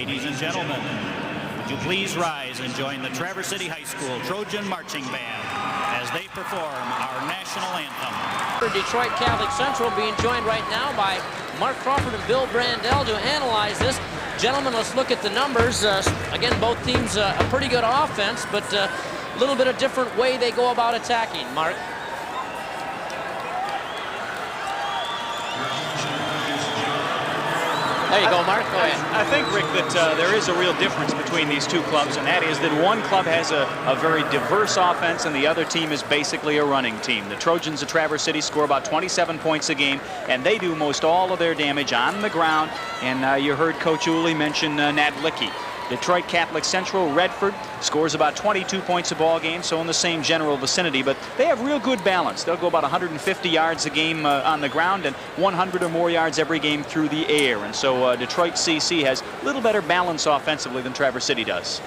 Ladies and gentlemen, would you please rise and join the Traverse City High School Trojan Marching Band as they perform our national anthem. Detroit Catholic Central being joined right now by Mark Crawford and Bill Brandell to analyze this. Gentlemen, let's look at the numbers. Again, both teams a pretty good offense, but a little bit of different way they go about attacking. Mark? There you go, Mark. Go ahead. I think, Rick, that there is a real difference between these two clubs, and that is that one club has a very diverse offense, and the other team is basically a running team. The Trojans of Traverse City score about 27 points a game, and they do most all of their damage on the ground. And you heard Coach Uli mention Nadlicki. Detroit Catholic Central, Redford, scores about 22 points a ball game, so in the same general vicinity, but they have real good balance. They'll go about 150 yards a game on the ground and 100 or more yards every game through the air. And so Detroit CC has a little better balance offensively than Traverse City does.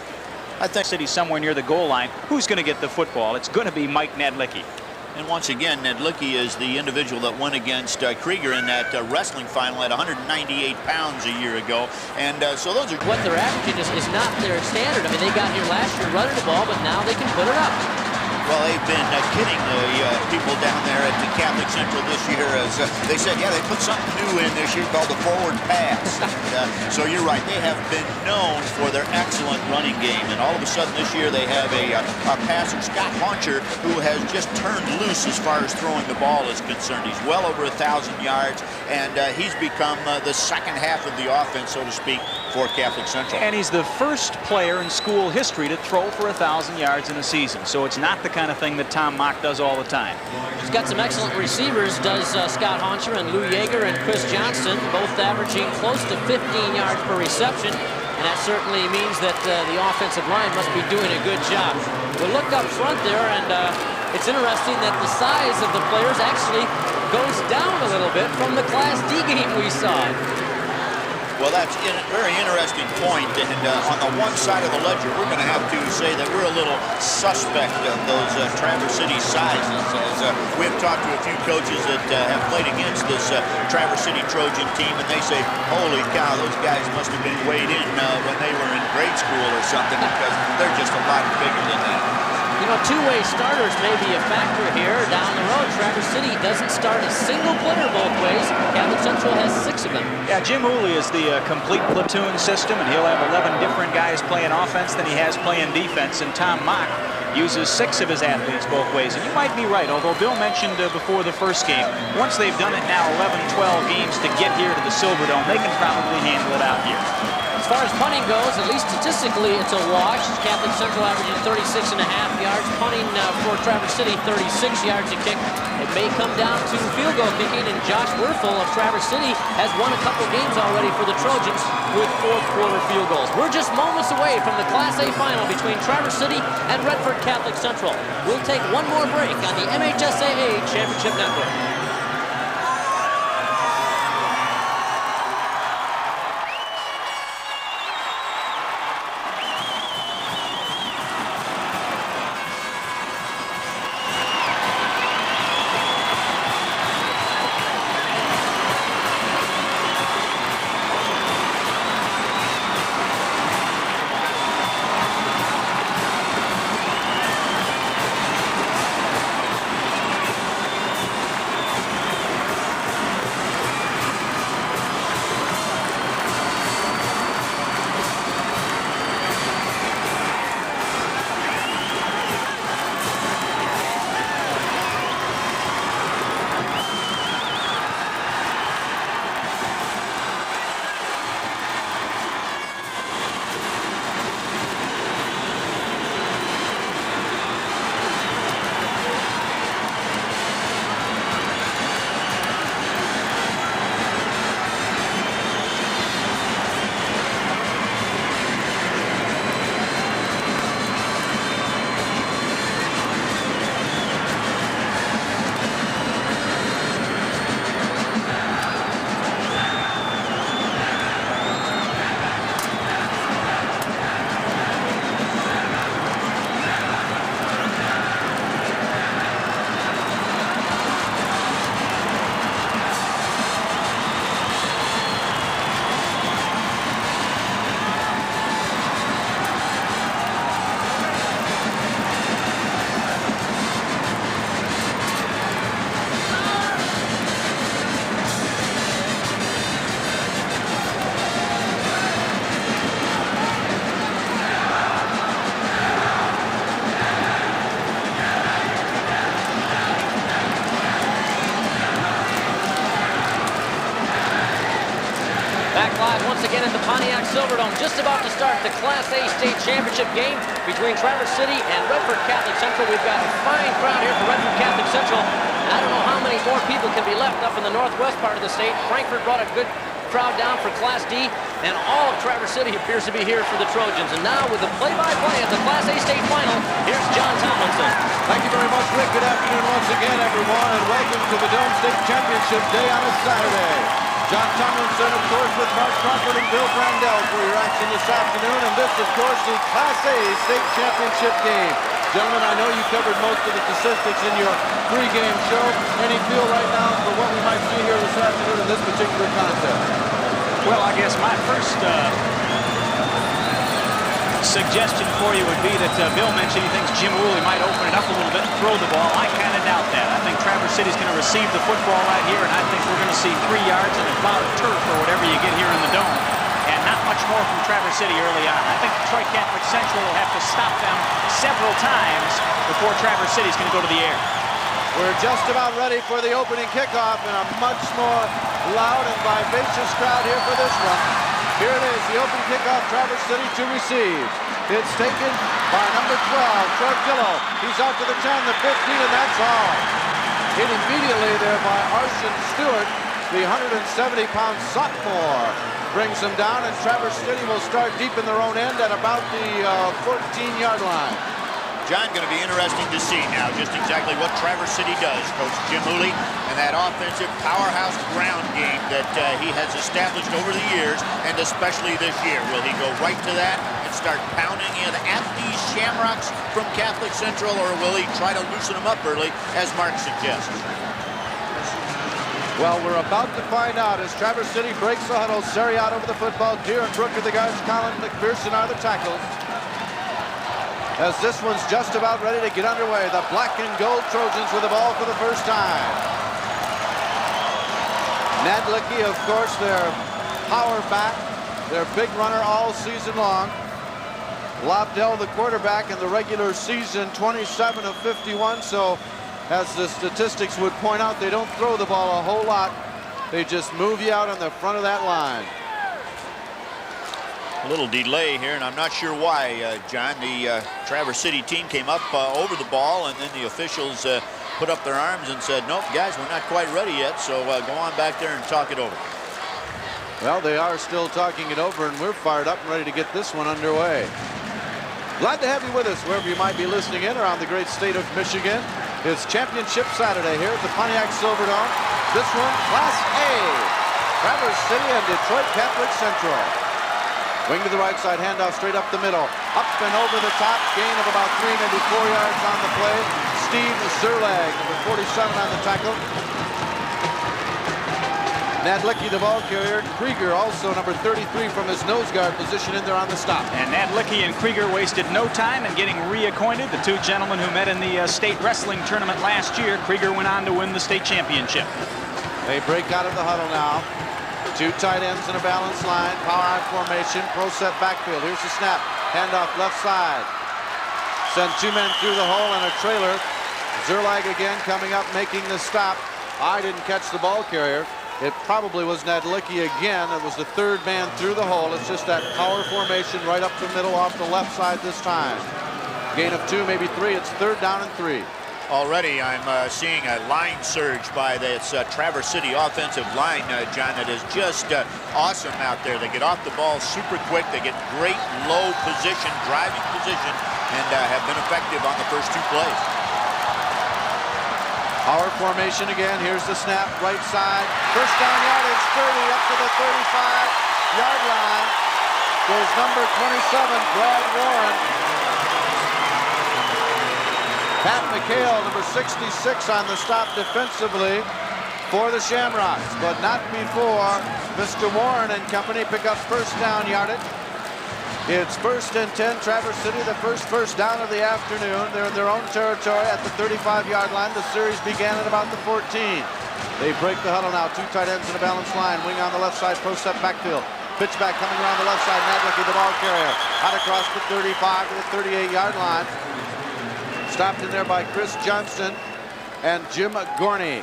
I think City somewhere near the goal line. Who's going to get the football? It's going to be Mike Nadlicki. And once again, Nadlicki is the individual that went against Krieger in that wrestling final at 198 pounds a year ago. And so those are... What they're averaging is not their standard. I mean, they got here last year running the ball, but now they can put it up. Well, they've been kidding the people down there at the Catholic Central this year as they said, yeah, they put something new in this year called the forward pass. And, so you're right, they have been known for their excellent running game. And all of a sudden this year they have a passer, Scott Hauncher, who has just turned loose as far as throwing the ball is concerned. He's well over 1,000 yards, and he's become the second half of the offense, so to speak, for Catholic Central. And he's the first player in school history to throw for 1,000 yards in a season. So it's not the kind of thing that Tom Mock does all the time. He's got some excellent receivers, does Scott Hauncher and Lou Yeager and Chris Johnston, both averaging close to 15 yards per reception. And that certainly means that the offensive line must be doing a good job. We'll look up front there, and it's interesting that the size of the players actually goes down a little bit from the Class D game we saw. Well, that's a very interesting point, and on the one side of the ledger, we're going to have to say that we're a little suspect of those Traverse City sizes, as we've talked to a few coaches that have played against this Traverse City Trojan team, and they say, holy cow, those guys must have been weighed in when they were in grade school or something, because they're just a lot bigger than that. You know, two-way starters may be a factor here down the road. Traverse City doesn't start a single player both ways. Catholic Central has 6 of them. Yeah, Jim Uli is the complete platoon system, and he'll have 11 different guys playing offense than he has playing defense, and Tom Mock uses 6 of his athletes both ways. And you might be right, although Bill mentioned before the first game, once they've done it now 11, 12 games to get here to the Silverdome, they can probably handle it out here. As far as punting goes, at least statistically, it's a wash. Catholic Central averaging 36.5 yards. Punting for Traverse City, 36 yards a kick. It may come down to field goal kicking, and Josh Werfel of Traverse City has won a couple games already for the Trojans with fourth quarter field goals. We're just moments away from the Class A final between Traverse City and Redford Catholic Central. We'll take one more break on the MHSAA Championship Network. Pontiac Silverdome. Just about to start the Class A state championship game between Traverse City and Redford Catholic Central. We've got a fine crowd here for Redford Catholic Central. I don't know how many more people can be left up in the northwest part of the state. Frankfort brought a good crowd down for Class D, and all of Traverse City appears to be here for the Trojans. And now with the play-by-play of the Class A state final, here's John Tomlinson. Thank you very much, Rick. Good afternoon once again, everyone, and welcome to the Dome State Championship Day on a Saturday. John Tomlinson, of course, with Mark Crawford and Bill Brandell for your action this afternoon. And this, of course, the Class A state championship game. Gentlemen, I know you covered most of the statistics in your pregame show. Any feel right now for what we might see here this afternoon in this particular contest? Well, I guess my first suggestion for you would be that Bill mentioned he thinks Jim Woolley might open it up a little bit and throw the ball. I kind of doubt that. I think Traverse City's going to receive the football right here, and I think we're going to see 3 yards and a cloud of turf or whatever you get here in the dome. And not much more from Traverse City early on. I think Detroit Catholic Central will have to stop them several times before Traverse City's going to go to the air. We're just about ready for the opening kickoff and a much more loud and vivacious crowd here for this one. Here it is, the open kickoff, Traverse City to receive. It's taken by number 12, Troy Gillo. He's out to the 10, the 15, and that's all. Hit immediately there by Arshan Stewart, the 170-pound sophomore. Brings them down, and Traverse City will start deep in their own end at about the 14-yard line. John, going to be interesting to see now just exactly what Traverse City does. Coach Jim Woolley and that offensive powerhouse ground game that he has established over the years, and especially this year. Will he go right to that and start pounding in at these Shamrocks from Catholic Central, or will he try to loosen them up early, as Mark suggests? Well, we're about to find out as Traverse City breaks the huddle. Seriat over the football. Deere and Brooker, the guards. Colin McPherson are the tackles. As this one's just about ready to get underway. The black and gold Trojans with the ball for the first time. Ned Lickey, of course, their power back, their big runner all season long. Lobdell, the quarterback, in the regular season, 27 of 51. So, as the statistics would point out, they don't throw the ball a whole lot. They just move you out on the front of that line. A little delay here, and I'm not sure why, John. The Traverse City team came up over the ball, and then the officials put up their arms and said, nope, guys, we're not quite ready yet, so go on back there and talk it over. Well, they are still talking it over, and we're fired up and ready to get this one underway. Glad to have you with us wherever you might be listening in around the great state of Michigan. It's Championship Saturday here at the Pontiac Silverdome. This one, Class A. Traverse City and Detroit Catholic Central. Wing to the right side, handoff straight up the middle. Up and over the top, gain of about 3, maybe 4 yards on the play. Steve Zerlag, number 47 on the tackle. Ned Lickey, the ball carrier. Krieger, also number 33 from his nose guard position in there on the stop. And Ned Lickey and Krieger wasted no time in getting reacquainted. The two gentlemen who met in the state wrestling tournament last year. Krieger went on to win the state championship. They break out of the huddle now. Two tight ends in a balanced line. Power I formation. Pro set backfield. Here's the snap. Handoff left side. Send 2 men through the hole and a trailer. Zerlag again coming up, making the stop. I didn't catch the ball carrier. It probably was Ned Lickey again. It was the 3rd man through the hole. It's just that power formation right up the middle off the left side this time. Gain of 2, maybe 3. It's 3rd down and 3. Already I'm seeing a line surge by this Traverse City offensive line, John, that is just awesome out there. They get off the ball super quick. They get great low position, driving position, and have been effective on the first 2 plays. Power formation again. Here's the snap, right side. First down yardage, 30 up to the 35-yard line. Goes number 27, Brad Warren. Pat McHale, number 66 on the stop defensively for the Shamrocks, but not before Mr. Warren and company pick up first down yardage. It's 1st and 10, Traverse City, the first down of the afternoon. They're in their own territory at the 35-yard line. The series began at about the 14. They break the huddle now. 2 tight ends in a balanced line. Wing on the left side, pro set backfield. Pitch back coming around the left side. Ned Lickey, the ball carrier. Out across the 35 to the 38-yard line. Stopped in there by Chris Johnson and Jim Gorney.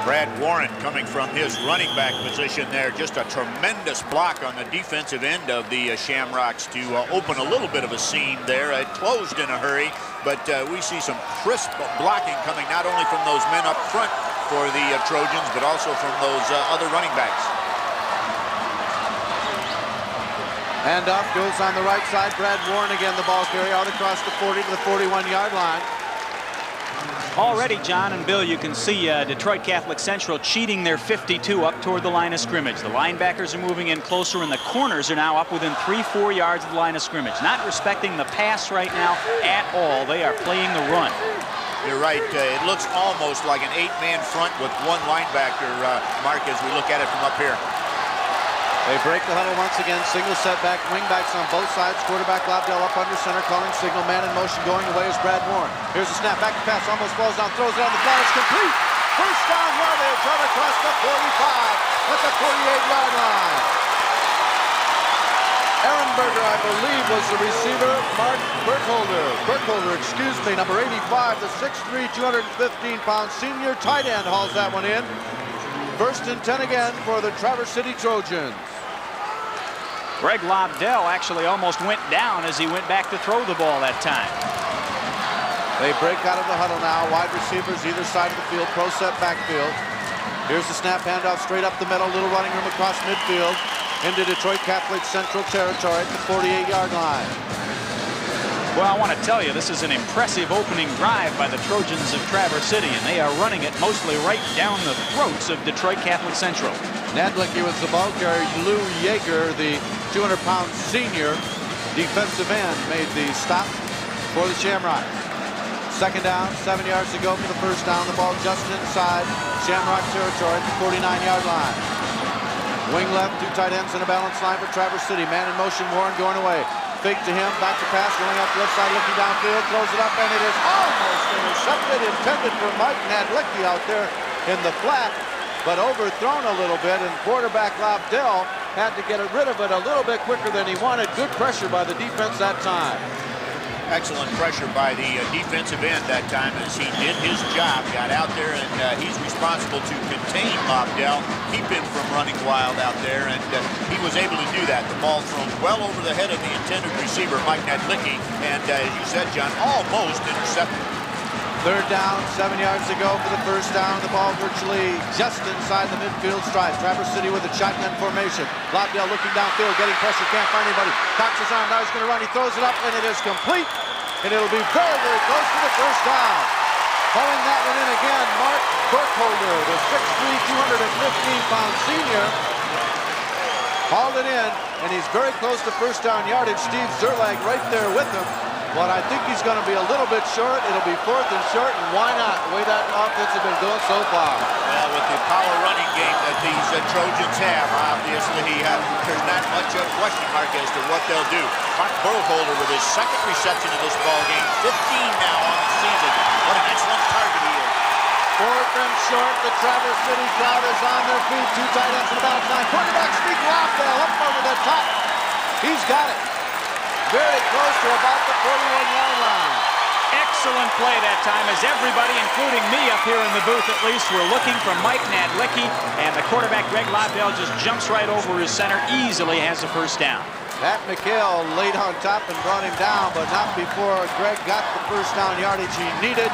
Brad Warren coming from his running back position there. Just a tremendous block on the defensive end of the Shamrocks to open a little bit of a seam there. It closed in a hurry, but we see some crisp blocking coming not only from those men up front for the Trojans, but also from those other running backs. Handoff goes on the right side. Brad Warren again, the ball carrier out across the 40 to the 41-yard line. Already, John and Bill, you can see Detroit Catholic Central cheating their 52 up toward the line of scrimmage. The linebackers are moving in closer, and the corners are now up within 3-4 yards of the line of scrimmage. Not respecting the pass right now at all. They are playing the run. You're right. It looks almost like an 8-man front with one linebacker, Mark, as we look at it from up here. They break the huddle once again. Single setback, wingbacks on both sides. Quarterback Lobdell up under center, calling signal. Man in motion going away is Brad Warren. Here's a snap, back to pass, almost falls down, throws it on the flat. It's complete. First down yardage right across the 45 at the 48-yard line. Aaron Berger, I believe, was the receiver. Mark Burkholder, excuse me, number 85, the 6'3", 215-pound senior tight end hauls that one in. First and 10 again for the Traverse City Trojans. Greg Lobdell actually almost went down as he went back to throw the ball that time. They break out of the huddle now. Wide receivers either side of the field, pro set backfield. Here's the snap, handoff straight up the middle, little running room across midfield into Detroit Catholic Central territory at the 48-yard line. Well, I want to tell you, this is an impressive opening drive by the Trojans of Traverse City, and they are running it mostly right down the throats of Detroit Catholic Central. Nadlicki was the ball carrier. Lou Yeager, the 200-pound senior defensive end, made the stop for the Shamrocks. Second down, 7 yards to go for the first down. The ball just inside Shamrock territory at the 49-yard line. Wing left, two tight ends in a balance line for Traverse City. Man in motion, Warren going away. Fake to him, back to pass, going up left side, looking downfield, throws it up, and it is almost intercepted. Intended for Mike Nadlicki out there in the flat, but overthrown a little bit, and quarterback Lobdell had to get rid of it a little bit quicker than he wanted. Good pressure by the defense that time. Excellent pressure by the defensive end that time as he did his job, got out there, and he's responsible to contain Lobdell, keep him from running wild out there, and he was able to do that. The ball thrown well over the head of the intended receiver, Mike Nadlicki, and as you said, John, almost intercepted. Third down, 7 yards to go for the first down. The ball virtually just inside the midfield stripe. Traverse City with a shotgun formation. Lobdell looking downfield, getting pressure, can't find anybody. Cocks his arm, now he's going to run. He throws it up, and it is complete. And it'll be very, very close to the first down. Hauling that one in again, Mark Burkholder, the 6'3", 215-pound senior. Hauled it in, and he's very close to first down yardage. Steve Zerlag right there with him. But I think he's going to be a little bit short. It'll be fourth and short, and why not? The way that offense has been going so far. Well, with the power running game that these Trojans have, obviously, there's not much of a question mark as to what they'll do. Mark Burkholder with his second reception of this ball game, 15 now on the season. What an excellent target he is. Fourth and short. The Traverse City crowd is on their feet. Two tight ends in the balance line. Quarterback Steve Lobdell up over the top. He's got it. Very close to about the 41-yard line. Excellent play that time as everybody, including me up here in the booth at least, were looking for Mike Nadlicki, and the quarterback Greg Lobdell just jumps right over his center, easily has the first down. Pat McHale laid on top and brought him down, but not before Greg got the first down yardage he needed.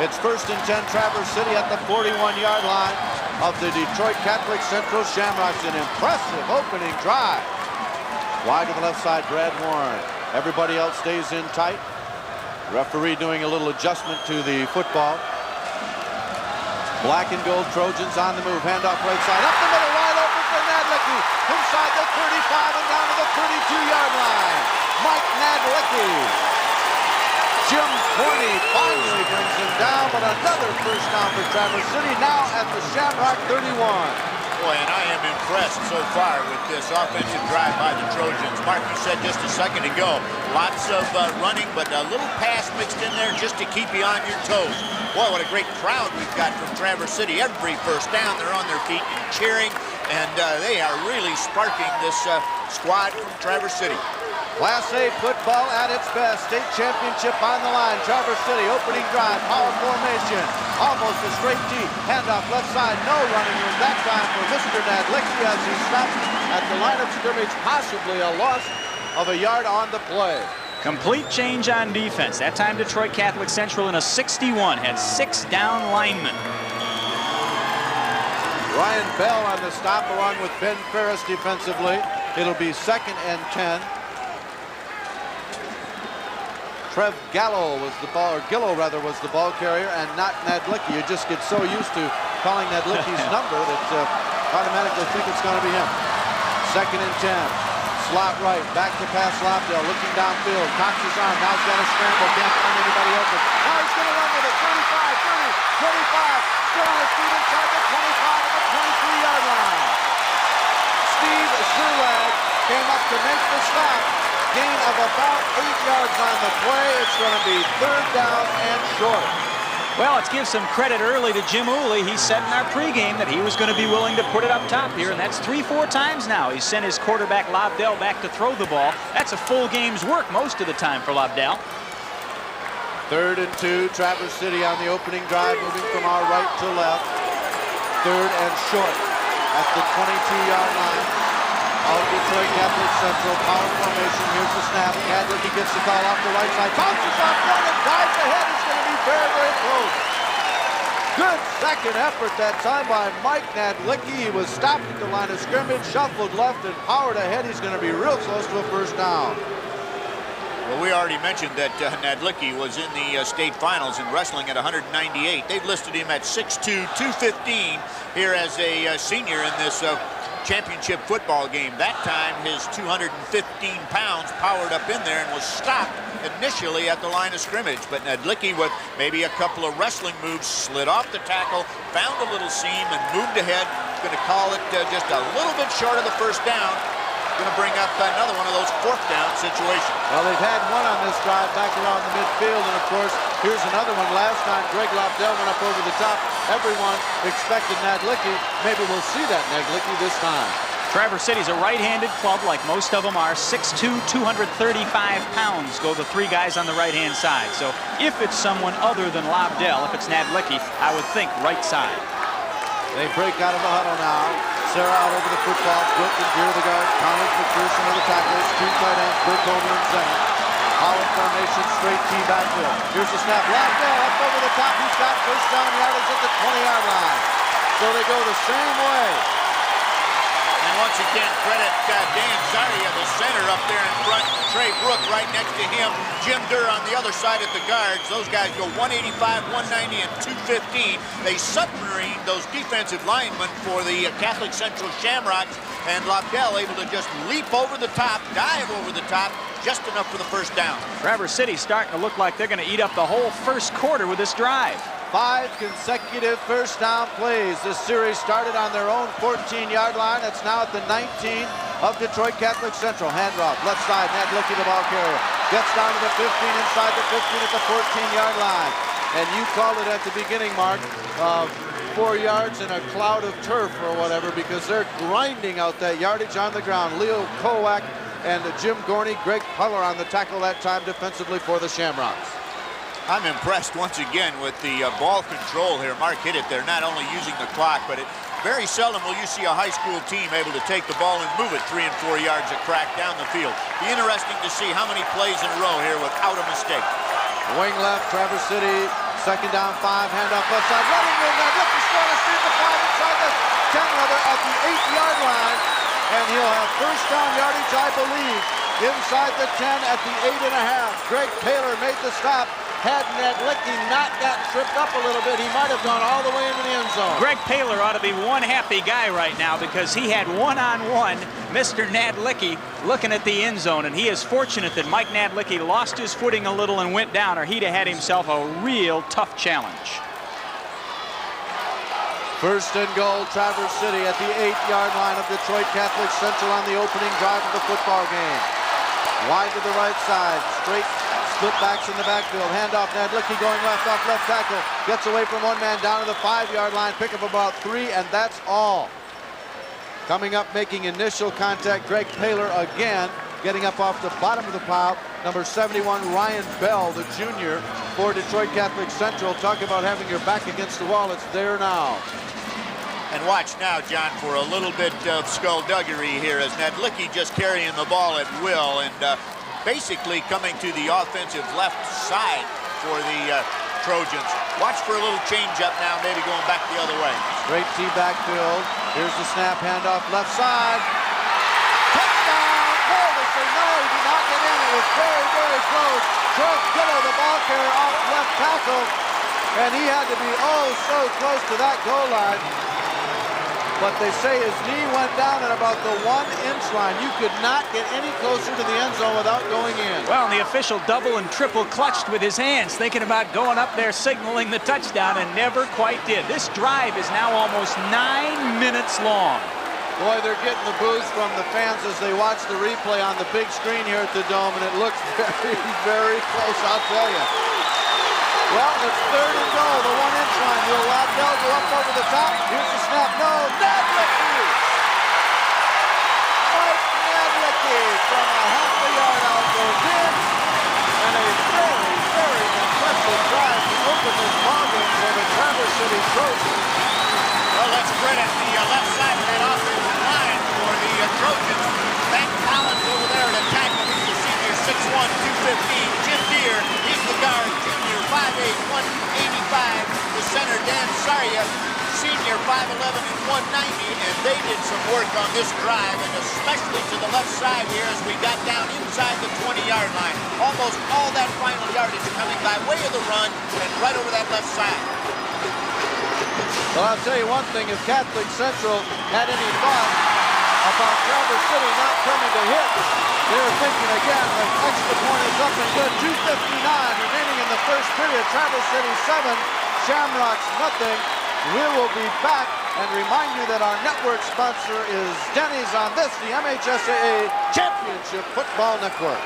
It's first and 10 Traverse City at the 41-yard line of the Detroit Catholic Central Shamrocks. An impressive opening drive. Wide to the left side, Brad Warren. Everybody else stays in tight. Referee doing a little adjustment to the football. Black and gold Trojans on the move. Handoff right side. Up the middle, wide open for Nadlicki. Inside the 35 and down to the 32-yard line. Mike Nadlicki. Jim Corney finally brings him down, but another first down for Traverse City, now at the Shamrock 31. Boy, and I am impressed so far with this offensive drive by the Trojans. Mark, you said just a second ago, lots of running, but a little pass mixed in there just to keep you on your toes. Boy, what a great crowd we've got from Traverse City. Every first down, they're on their feet and cheering, and they are really sparking this squad from Traverse City. Class A football at its best. State championship on the line. Traverse City opening drive, power formation. Almost a straight D. Handoff left side. No running room that time for Mr. Nadlicki as he stopped at the line of scrimmage. Possibly a loss of a yard on the play. Complete change on defense. That time Detroit Catholic Central in a 61 had 6 down linemen. Ryan Bell on the stop along with Ben Ferris defensively. It'll be 2nd and 10. Trev Gallo was the ball, or Gillo rather, was the ball carrier and not Nadlicki. You just get so used to calling Nadlicki's number that automatically think it's going to be him. 2nd and 10. Slot right, back to pass Lobdell, looking downfield, cocks his arm, now he's got to scramble, can't find anybody open. Now he's going to run with it, 35, 30, 25, still on his feet inside the 25 at the 23-yard line. Steve Zerlag came up to make the stop, gain of about 8 yards on the play. It's going to be 3rd down and short. Well, let's give some credit early to Jim Uli. He said in our pregame that he was going to be willing to put it up top here, and that's 3-4 times now. He sent his quarterback Lobdell back to throw the ball. That's a full game's work most of the time for Lobdell. 3rd and 2, Traverse City on the opening drive, moving from our right to left. 3rd and short at the 22-yard line of Detroit Catholic Central. Power formation, here's the snap. Nadlicki gets the call off the right side, bounces off one and dives ahead. It's going to be very, very close. Good second effort that time by Mike Nadlicki. He was stopped at the line of scrimmage, shuffled left and powered ahead. He's going to be real close to a 1st down. Well, we already mentioned that Nadlicki was in the state finals in wrestling at 198. They've listed him at 6'2", 215 here as a senior in this championship football game. That time his 215 pounds powered up in there and was stopped initially at the line of scrimmage. But Nadlicki, with maybe a couple of wrestling moves, slid off the tackle, found a little seam and moved ahead. Going to call it just a little bit short of the 1st down. Going to bring up another one of those 4th down situations. Well, they've had one on this drive back around the midfield, and of course, here's another one. Last time, Greg Lobdell went up over the top. Everyone expected Nadlicki. Maybe we'll see that Nadlicki this time. Traverse City's a right-handed club, like most of them are. 6'2", 235 pounds go the 3 guys on the right-hand side. So if it's someone other than Lobdell, if it's Nadlicki, I would think right side. They break out of the huddle now. Sarah out over the football. Brooke and Deere the guard. Connors McPherson are the tacklers. 2 tight ends. Brooke over in center. Holland formation, straight T backfield. Here's the snap. Lobdell up over the top. He's got 1st down yardage at the 20-yard line. So they go the same way. And once again, credit Dan Zaria, the center up there in front. Trey Brooke right next to him. Jim Durr on the other side at the guards. Those guys go 185, 190, and 215. They submarine those defensive linemen for the Catholic Central Shamrocks. And Lobdell able to just leap over the top, dive over the top, just enough for the 1st down. Traverse City's starting to look like they're going to eat up the whole 1st quarter with this drive. 5 consecutive 1st down plays. This series started on their own 14-yard line. It's now at the 19 of Detroit Catholic Central. Handoff, left side, Nadlicki the ball carrier. Gets down to the 15, inside the 15 at the 14-yard line. And you called it at the beginning, Mark, 4 yards in a cloud of turf or whatever, because they're grinding out that yardage on the ground. Leo Kowak and Jim Gorney, Greg Puller on the tackle that time defensively for the Shamrocks. I'm impressed once again with the ball control here. Mark hit it there, not only using the clock, but very seldom will you see a high school team able to take the ball and move it 3 and 4 yards a crack down the field. Be interesting to see how many plays in a row here without a mistake. Wing left, Traverse City, 2nd down 5, handoff left side, running room, Nadlicki still on the 5 inside the 10, rather at the 8-yard line, and he'll have 1st down yardage, I believe, inside the 10 at the 8.5. Greg Taylor made the stop. Had Nadlicki not gotten tripped up a little bit, he might have gone all the way into the end zone. Greg Taylor ought to be one happy guy right now, because he had one-on-one Mr. Nadlicki looking at the end zone, and he is fortunate that Mike Nadlicki lost his footing a little and went down, or he'd have had himself a real tough challenge. 1st and goal, Traverse City at the 8-yard line of Detroit Catholic Central on the opening drive of the football game. Wide to the right side, straight split backs in the backfield. Handoff, Nadlicki going left off left tackle. Gets away from one man down to the 5-yard line. Pick up about 3, and that's all. Coming up, making initial contact, Greg Taylor again, getting up off the bottom of the pile. number 71, Ryan Bell, the junior for Detroit Catholic Central. Talk about having your back against the wall. It's there now. And watch now, John, for a little bit of skullduggery here as Nedlicki just carrying the ball at will and basically coming to the offensive left side for the Trojans. Watch for a little change-up now, maybe going back the other way. Great T backfield. Here's the snap, handoff left side. Touchdown! Oh, they say no, he did not get in. It was very, very close. Troy Gillow, the ball carrier, off left tackle, and he had to be oh so close to that goal line. But they say his knee went down at about the 1-inch line. You could not get any closer to the end zone without going in. Well, and the official double and triple clutched with his hands, thinking about going up there signaling the touchdown, and never quite did. This drive is now almost 9 minutes long. Boy, they're getting the boos from the fans as they watch the replay on the big screen here at the Dome, and it looks very, very close, I'll tell you. Well, it's 3rd and goal, the 1-inch line. Will Waddell go up over the top? Here's the snap. No, Nedlicki! Mike Nedlicki from a half a yard out goes in. And a very, very impressive drive to open this ballgame for the Traverse City Trojans. Well, let's credit the left side of that offensive line for the Trojans. Matt Collins over there to tackle. He's the senior, 6'1", 215. Jim Deere, he's the guard, junior, 5'8", 185. The center, Dan Saria, senior, 5'11", and 190. And they did some work on this drive, and especially to the left side here as we got down inside the 20-yard line. Almost all that final yardage coming by way of the run and right over that left side. Well, I'll tell you one thing, if Catholic Central had any thought about Traverse City not coming to hit, they were thinking again, the extra point is up and good. 2:59 remaining in the first period. Traverse City 7, Shamrocks nothing. We will be back and remind you that our network sponsor is Denny's on this, the MHSAA Championship Football Network.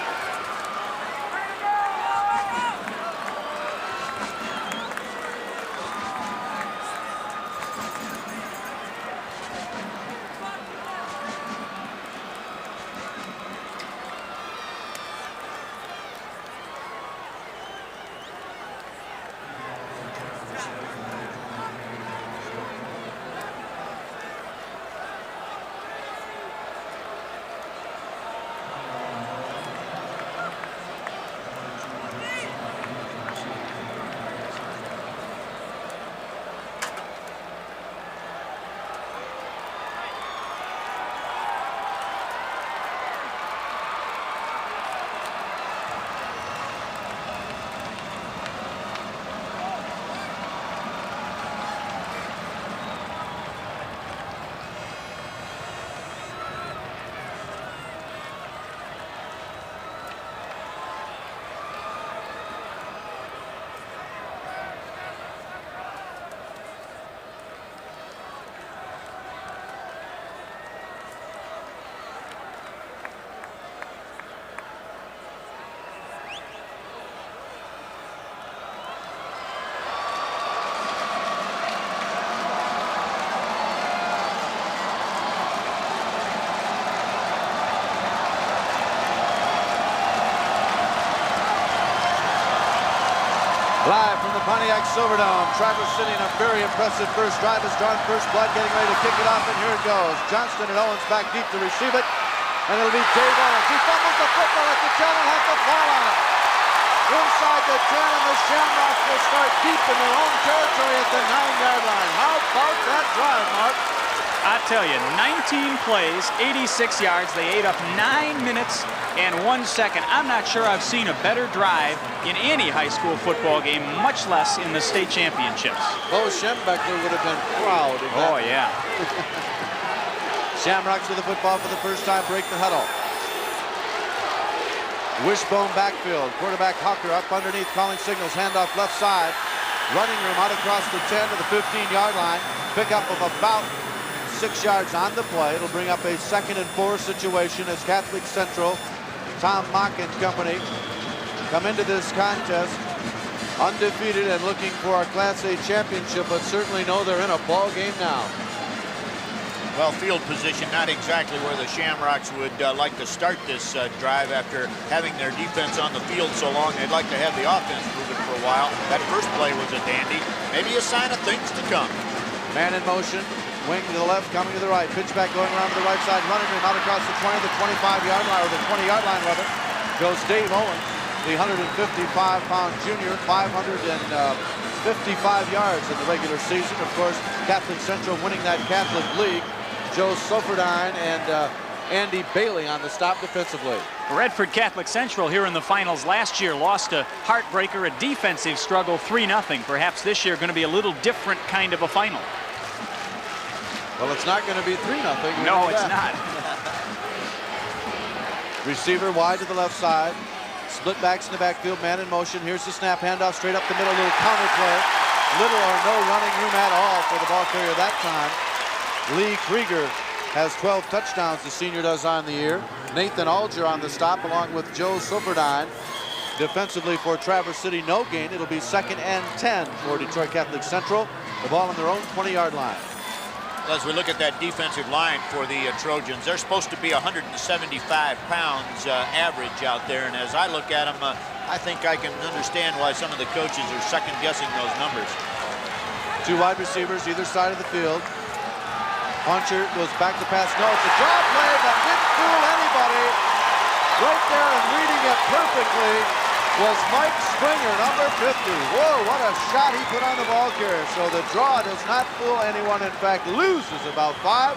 Live from the Pontiac Silverdome, Traverse City in a very impressive first drive has drawn first blood, getting ready to kick it off, and here it goes. Johnston and Owens back deep to receive it, and it'll be Dave Owens. He fumbles the football at the 10 and has the ball on it. Inside the 10, and the Shamrocks will start deep in their own territory at the 9-yard line. How about that drive, Mark? I tell you, 19 plays, 86 yards. They ate up 9 minutes and 1 second. I'm not sure I've seen a better drive in any high school football game, much less in the state championships. Bo Schembeckler would have been proud. Oh, yeah. Shamrocks with the football for the first time, break the huddle. Wishbone backfield. Quarterback Hawker up underneath, calling signals. Handoff left side. Running room out across the 10 to the 15-yard line. Pickup of about 6 yards on the play. It'll bring up a 2nd and 4 situation as Catholic Central, Tom Mock and company, come into this contest undefeated and looking for our Class A championship, but certainly know they're in a ball game now. Well, field position, not exactly where the Shamrocks would like to start this drive after having their defense on the field so long. They'd like to have the offense moving for a while. That first play was a dandy. Maybe a sign of things to come. Man in motion. Wing to the left, coming to the right. Pitch back going around to the right side. Running him out across the 20, the 25-yard line, or the 20-yard line, rather. Goes Dave Owens, the 155-pound junior, 555 yards in the regular season. Of course, Catholic Central winning that Catholic League. Joe Soferdine and Andy Bailey on the stop defensively. Redford Catholic Central here in the finals last year lost a heartbreaker, a defensive struggle, 3-0. Perhaps this year going to be a little different kind of a final. Well, it's not going to be 3-0. No, it's not. Receiver wide to the left side. Split backs in the backfield, man in motion. Here's the snap, handoff straight up the middle, little counter play. Little or no running room at all for the ball carrier that time. Lee Krieger has 12 touchdowns, the senior does on the year. Nathan Alger on the stop along with Joe Soferdine. Defensively for Traverse City, no gain. It'll be 2nd and 10 for Detroit Catholic Central. The ball on their own 20-yard line. As we look at that defensive line for the Trojans, they're supposed to be 175 pounds average out there. And as I look at them, I think I can understand why some of the coaches are second-guessing those numbers. Two wide receivers either side of the field. Huncher goes back to pass. No, it's a draw play that didn't fool anybody. Right there and reading it perfectly was Mike Springer, number 50. Whoa, what a shot he put on the ball carrier. So the draw does not fool anyone. In fact, loses about 5.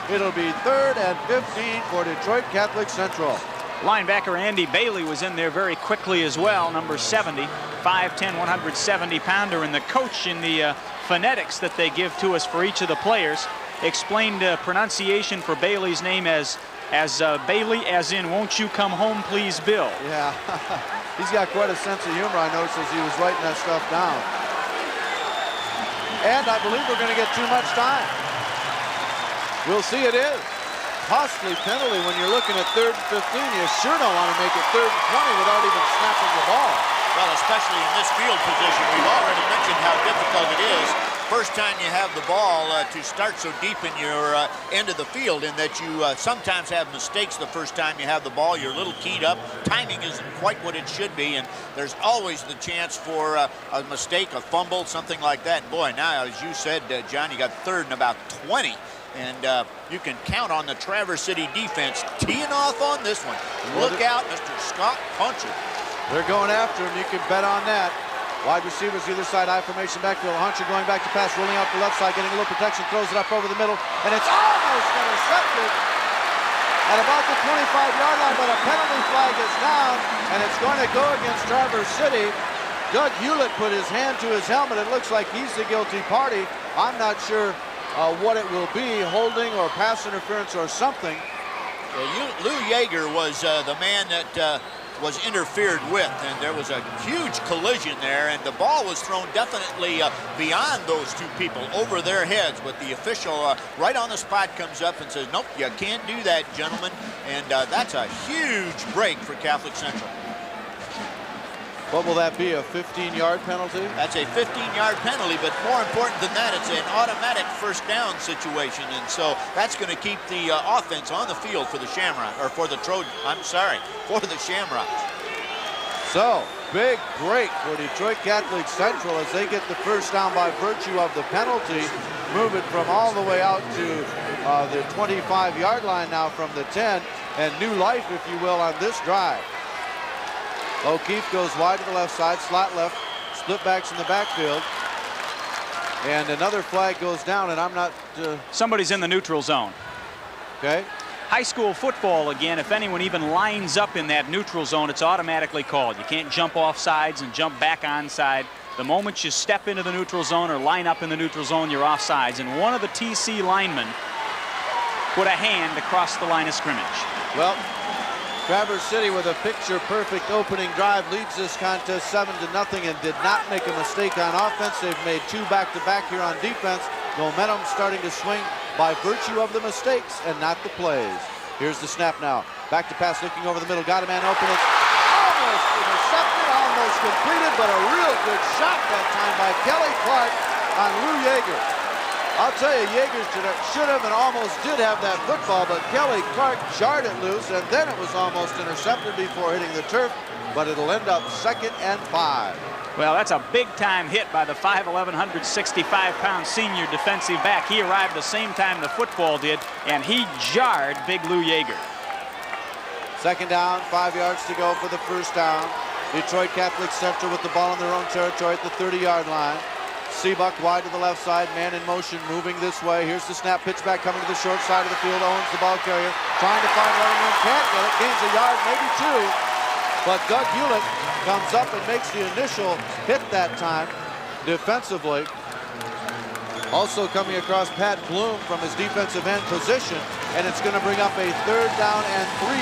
It'll be 3rd and 15 for Detroit Catholic Central. Linebacker Andy Bailey was in there very quickly as well, number 70, 5'10", 170-pounder, and the coach in the phonetics that they give to us for each of the players explained pronunciation for Bailey's name as Bailey, as in, won't you come home please, Bill? Yeah, he's got quite a sense of humor, I noticed, as he was writing that stuff down. And I believe we're going to get too much time. We'll see it is. Costly penalty when you're looking at 3rd and 15. You sure don't want to make it 3rd and 20 without even snapping the ball. Well, especially in this field position, we've already mentioned how difficult it is. First time you have the ball to start so deep in your end of the field, in that you sometimes have mistakes the first time you have the ball. You're a little keyed up. Timing isn't quite what it should be, and there's always the chance for a mistake, a fumble, something like that. And boy, now, as you said, John, you got 3rd and about 20. And you can count on the Traverse City defense teeing off on this one. Look out, Mr. Scott Huncher. They're going after him. You can bet on that. Wide receivers either side, I formation backfield. Huncher going back to pass, rolling out the left side, getting a little protection, throws it up over the middle, and it's almost intercepted at about the 25-yard line, but a penalty flag is down, and it's going to go against Traverse City. Doug Hewlett put his hand to his helmet. It looks like he's the guilty party. I'm not sure what it will be, holding or pass interference or something. Well, Lou Yeager was the man that was interfered with, and there was a huge collision there, and the ball was thrown definitely beyond those two people, over their heads, but the official right on the spot comes up and says, nope, you can't do that, gentlemen, and that's a huge break for Catholic Central. What will that be, a 15-yard penalty? That's a 15-yard penalty, but more important than that, it's an automatic first down situation, and so that's going to keep the offense on the field for the Shamrocks, or for the for the Shamrocks. So, big break for Detroit Catholic Central as they get the first down by virtue of the penalty, move it from all the way out to the 25-yard line now from the 10, and new life, if you will, on this drive. O'Keefe goes wide to the left side, slot left, split backs in the backfield. And another flag goes down, and I'm not... Somebody's in the neutral zone. Okay. High school football, again, if anyone even lines up in that neutral zone, it's automatically called. You can't jump off sides and jump back onside. The moment you step into the neutral zone or line up in the neutral zone, you're off sides. And one of the TC linemen put a hand across the line of scrimmage. Well, Traverse City with a picture-perfect opening drive leads this contest 7-0 and did not make a mistake on offense. They've made 2 back-to-back here on defense. Momentum starting to swing by virtue of the mistakes and not the plays. Here's the snap now. Back to pass, looking over the middle. Got a man open. It's almost intercepted, almost completed, but a real good shot that time by Kelly Clark on Lou Yeager. I'll tell you, Yeager should have and almost did have that football, but Kelly Clark jarred it loose, and then it was almost intercepted before hitting the turf, but it'll end up 2nd and 5. Well, that's a big-time hit by the 5'11", 165-pound senior defensive back. He arrived the same time the football did, and he jarred Big Lou Yeager. 2nd down, 5 yards to go for the first down. Detroit Catholic Central with the ball in their own territory at the 30-yard line. Seabuck wide to the left side, man in motion, moving this way. Here's the snap, pitch back coming to the short side of the field. Owens, the ball carrier, trying to find running room, can't get it, gains a yard, maybe 2. But Doug Hewlett comes up and makes the initial hit that time defensively. Also coming across Pat Bloom from his defensive end position, and it's going to bring up a 3rd down and 3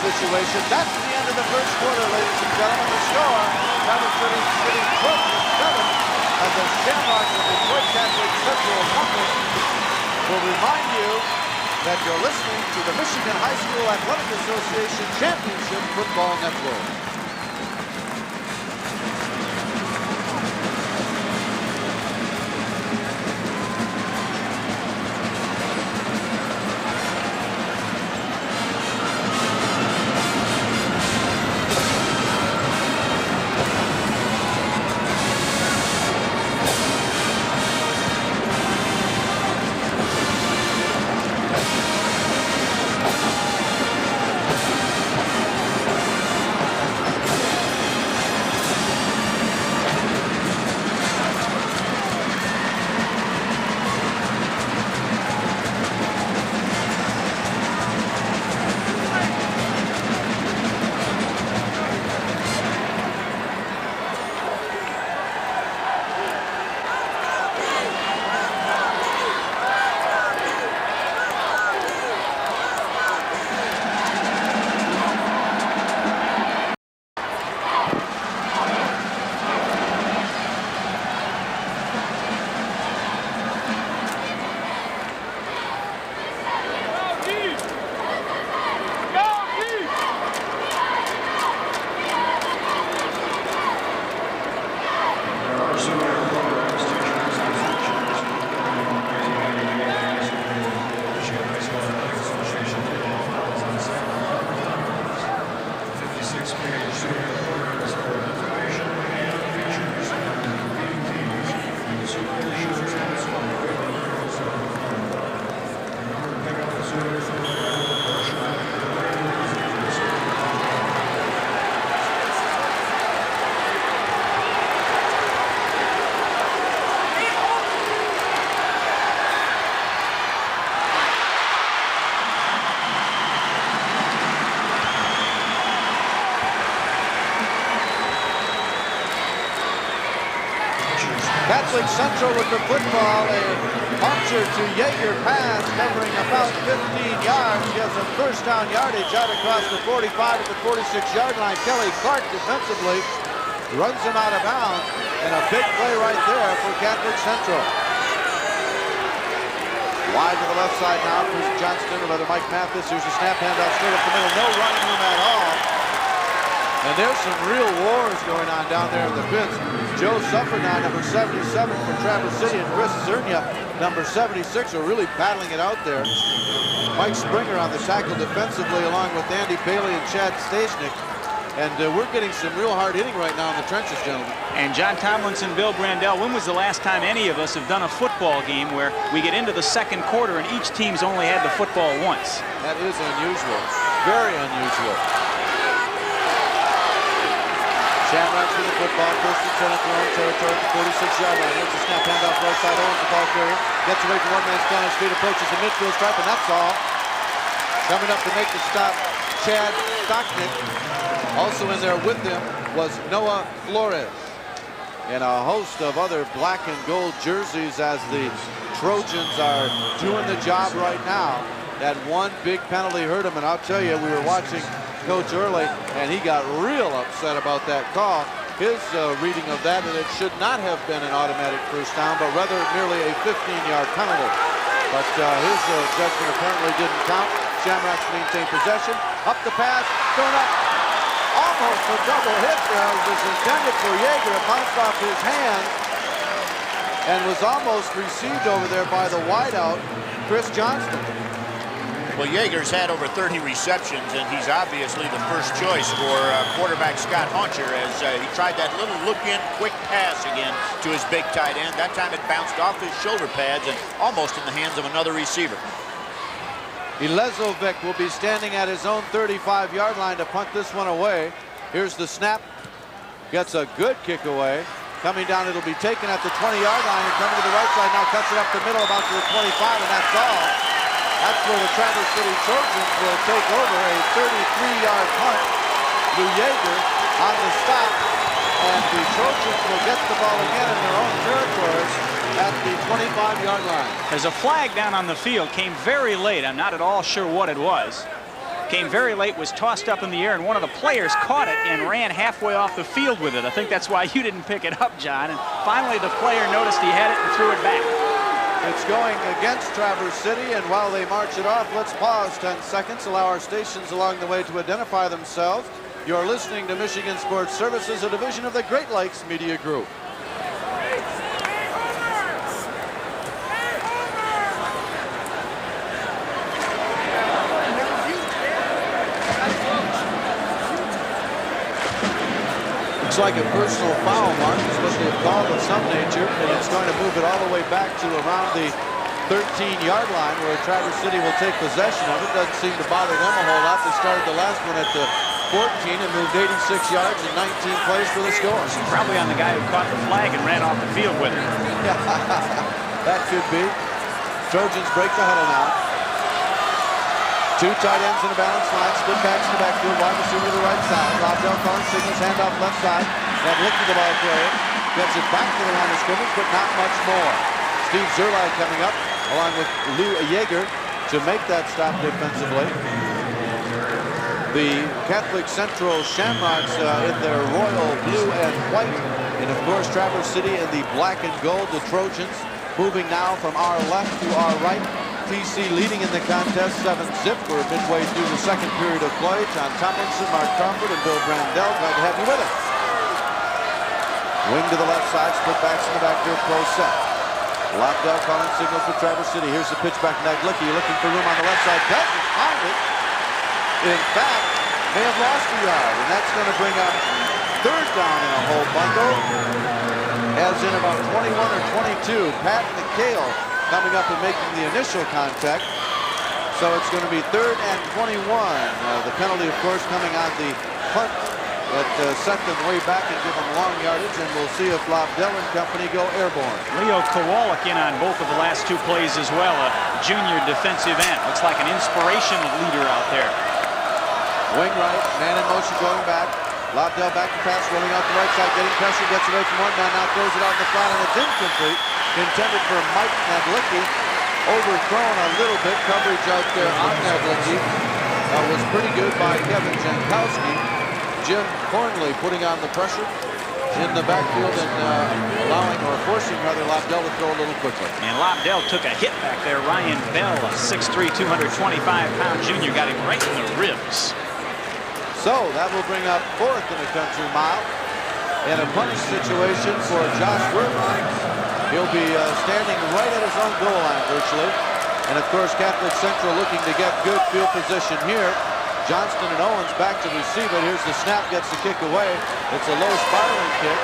situation. That's the end of the first quarter, ladies and gentlemen. The score, Traverse City sitting 12-7 as the Shamrocks of Detroit Catholic Central Company will remind you that you're listening to the Michigan High School Athletic Association Championship Football Network. Catholic Central with the football, a puncture to Yeager pass covering about 15 yards. He has a first down yardage out across the 45 at the 46-yard line. Kelly Clark defensively runs him out of bounds, and a big play right there for Catholic Central. Wide to the left side now for Johnston, or rather Mike Mathis. Here's a snap handoff straight up the middle. No running room at all. And there's some real wars going on down there in the pits. Joe Suffernow, number 77 for Traverse City, and Chris Zernia, number 76, are really battling it out there. Mike Springer on the tackle defensively, along with Andy Bailey and Chad Stachnik. And we're getting some real hard hitting right now in the trenches, gentlemen. And John Tomlinson, Bill Brandell, when was the last time any of us have done a football game where we get into the second quarter and each team's only had the football once? That is unusual, very unusual. Shamrocks with the football, first and 10 at their own territory at the 46-yard line. Here's a snap handoff right side. Owens, the ball carrier, gets away from one man down his feet, approaches the midfield stripe, and that's all. Coming up to make the stop, Chad Stachnik. Also in there with him was Noah Flores. And a host of other black and gold jerseys as the Trojans are doing the job right now. That one big penalty hurt him, and I'll tell you, we were watching Coach Early, and he got real upset about that call. His reading of that, and it should not have been an automatic first down, but rather merely a 15-yard penalty. But his judgment apparently didn't count. Shamrocks maintain possession. Up the pass, thrown up. Almost a double hit there. It was intended for Yeager. It bounced off his hand. and was almost received over there by the wideout, Chris Johnston. Well, Yeager's had over 30 receptions, and he's obviously the first choice for quarterback Scott Hauncher as he tried that little look-in quick pass again to his big tight end. That time it bounced off his shoulder pads and almost in the hands of another receiver. Ilezovic will be standing at his own 35-yard line to punt this one away. Here's the snap. Gets a good kick away. Coming down, it'll be taken at the 20-yard line and coming to the right side now, cuts it up the middle about to the 25, and that's all. That's where the Traverse City Trojans will take over a 33-yard punt. Lou Yeager on the stop, and the Trojans will get the ball again in their own territories at the 25-yard line. There's a flag down on the field, came very late. I'm not at all sure what it was. Came very late, was tossed up in the air, and one of the players caught it and ran halfway off the field with it. I think that's why you didn't pick it up, John. And finally, the player noticed he had it and threw it back. It's going against Traverse City, and while they march it off, let's pause 10 seconds, allow our stations along the way to identify themselves. You're listening to Michigan Sports Services, a division of the Great Lakes Media Group. Looks like a personal foul, Mark, is what they've called of some nature, and it's going to move it all the way back to around the 13-yard line where Traverse City will take possession of it. Doesn't seem to bother them a whole lot. They started the last one at the 14 and moved 86 yards in 19 plays for the score. Probably on the guy who caught the flag and ran off the field with it. That could be. Trojans break the huddle now. Two tight ends in a balanced line, split backs in the backfield, wide receiver to the right side. Lobdell calling signals, handoff left side. That look to the ball carrier. Gets it back to the line of scrimmage, but not much more. Steve Zerlag coming up, along with Lou Yeager, to make that stop defensively. The Catholic Central Shamrocks in their royal blue and white. And of course, Traverse City in the black and gold, the Trojans. Moving now from our left to our right. TC leading in the contest 7-zip. We're midway through the second period of play. John Tomlinson, Mark Crawford, and Bill Brandell. Glad to have you with us. Wing to the left side, split backs in the backfield, close set. Lobdell calling signals for Traverse City. Here's the pitch back to Naglicky, looking for room on the left side. Doesn't find it. In fact, may have lost a yard, and that's going to bring up third down in a whole bundle. As in about 21 or 22, Pat McHale coming up and making the initial contact. So it's going to be 3rd and 21. The penalty, of course, coming on the punt that sent them way back and give them long yardage, and we'll see if Lobdell and company go airborne. Leo Kowalik in on both of the last two plays as well, a junior defensive end. Looks like an inspirational leader out there. Wing right, man in motion going back. Lobdell back to pass, rolling out the right side, getting pressure, gets away from one man, now throws it out in the flat, and it's incomplete. Intended for Mike Naglicky. Overthrown a little bit. Coverage out there on Naglicky was pretty good by Kevin Jankowski. Jim Cornley putting on the pressure in the backfield and allowing, or forcing rather, Lobdell to throw a little quickly. And Lobdell took a hit back there. Ryan Bell, a 6'3", 225-pound junior, got him right in the ribs. So that will bring up 4th in a country mile. In a punish situation for Josh Werman. He'll be standing right at his own goal line virtually. And of course, Catholic Central looking to get good field position here. Johnston and Owens back to receive it. Here's the snap, gets the kick away. It's a low spiraling kick.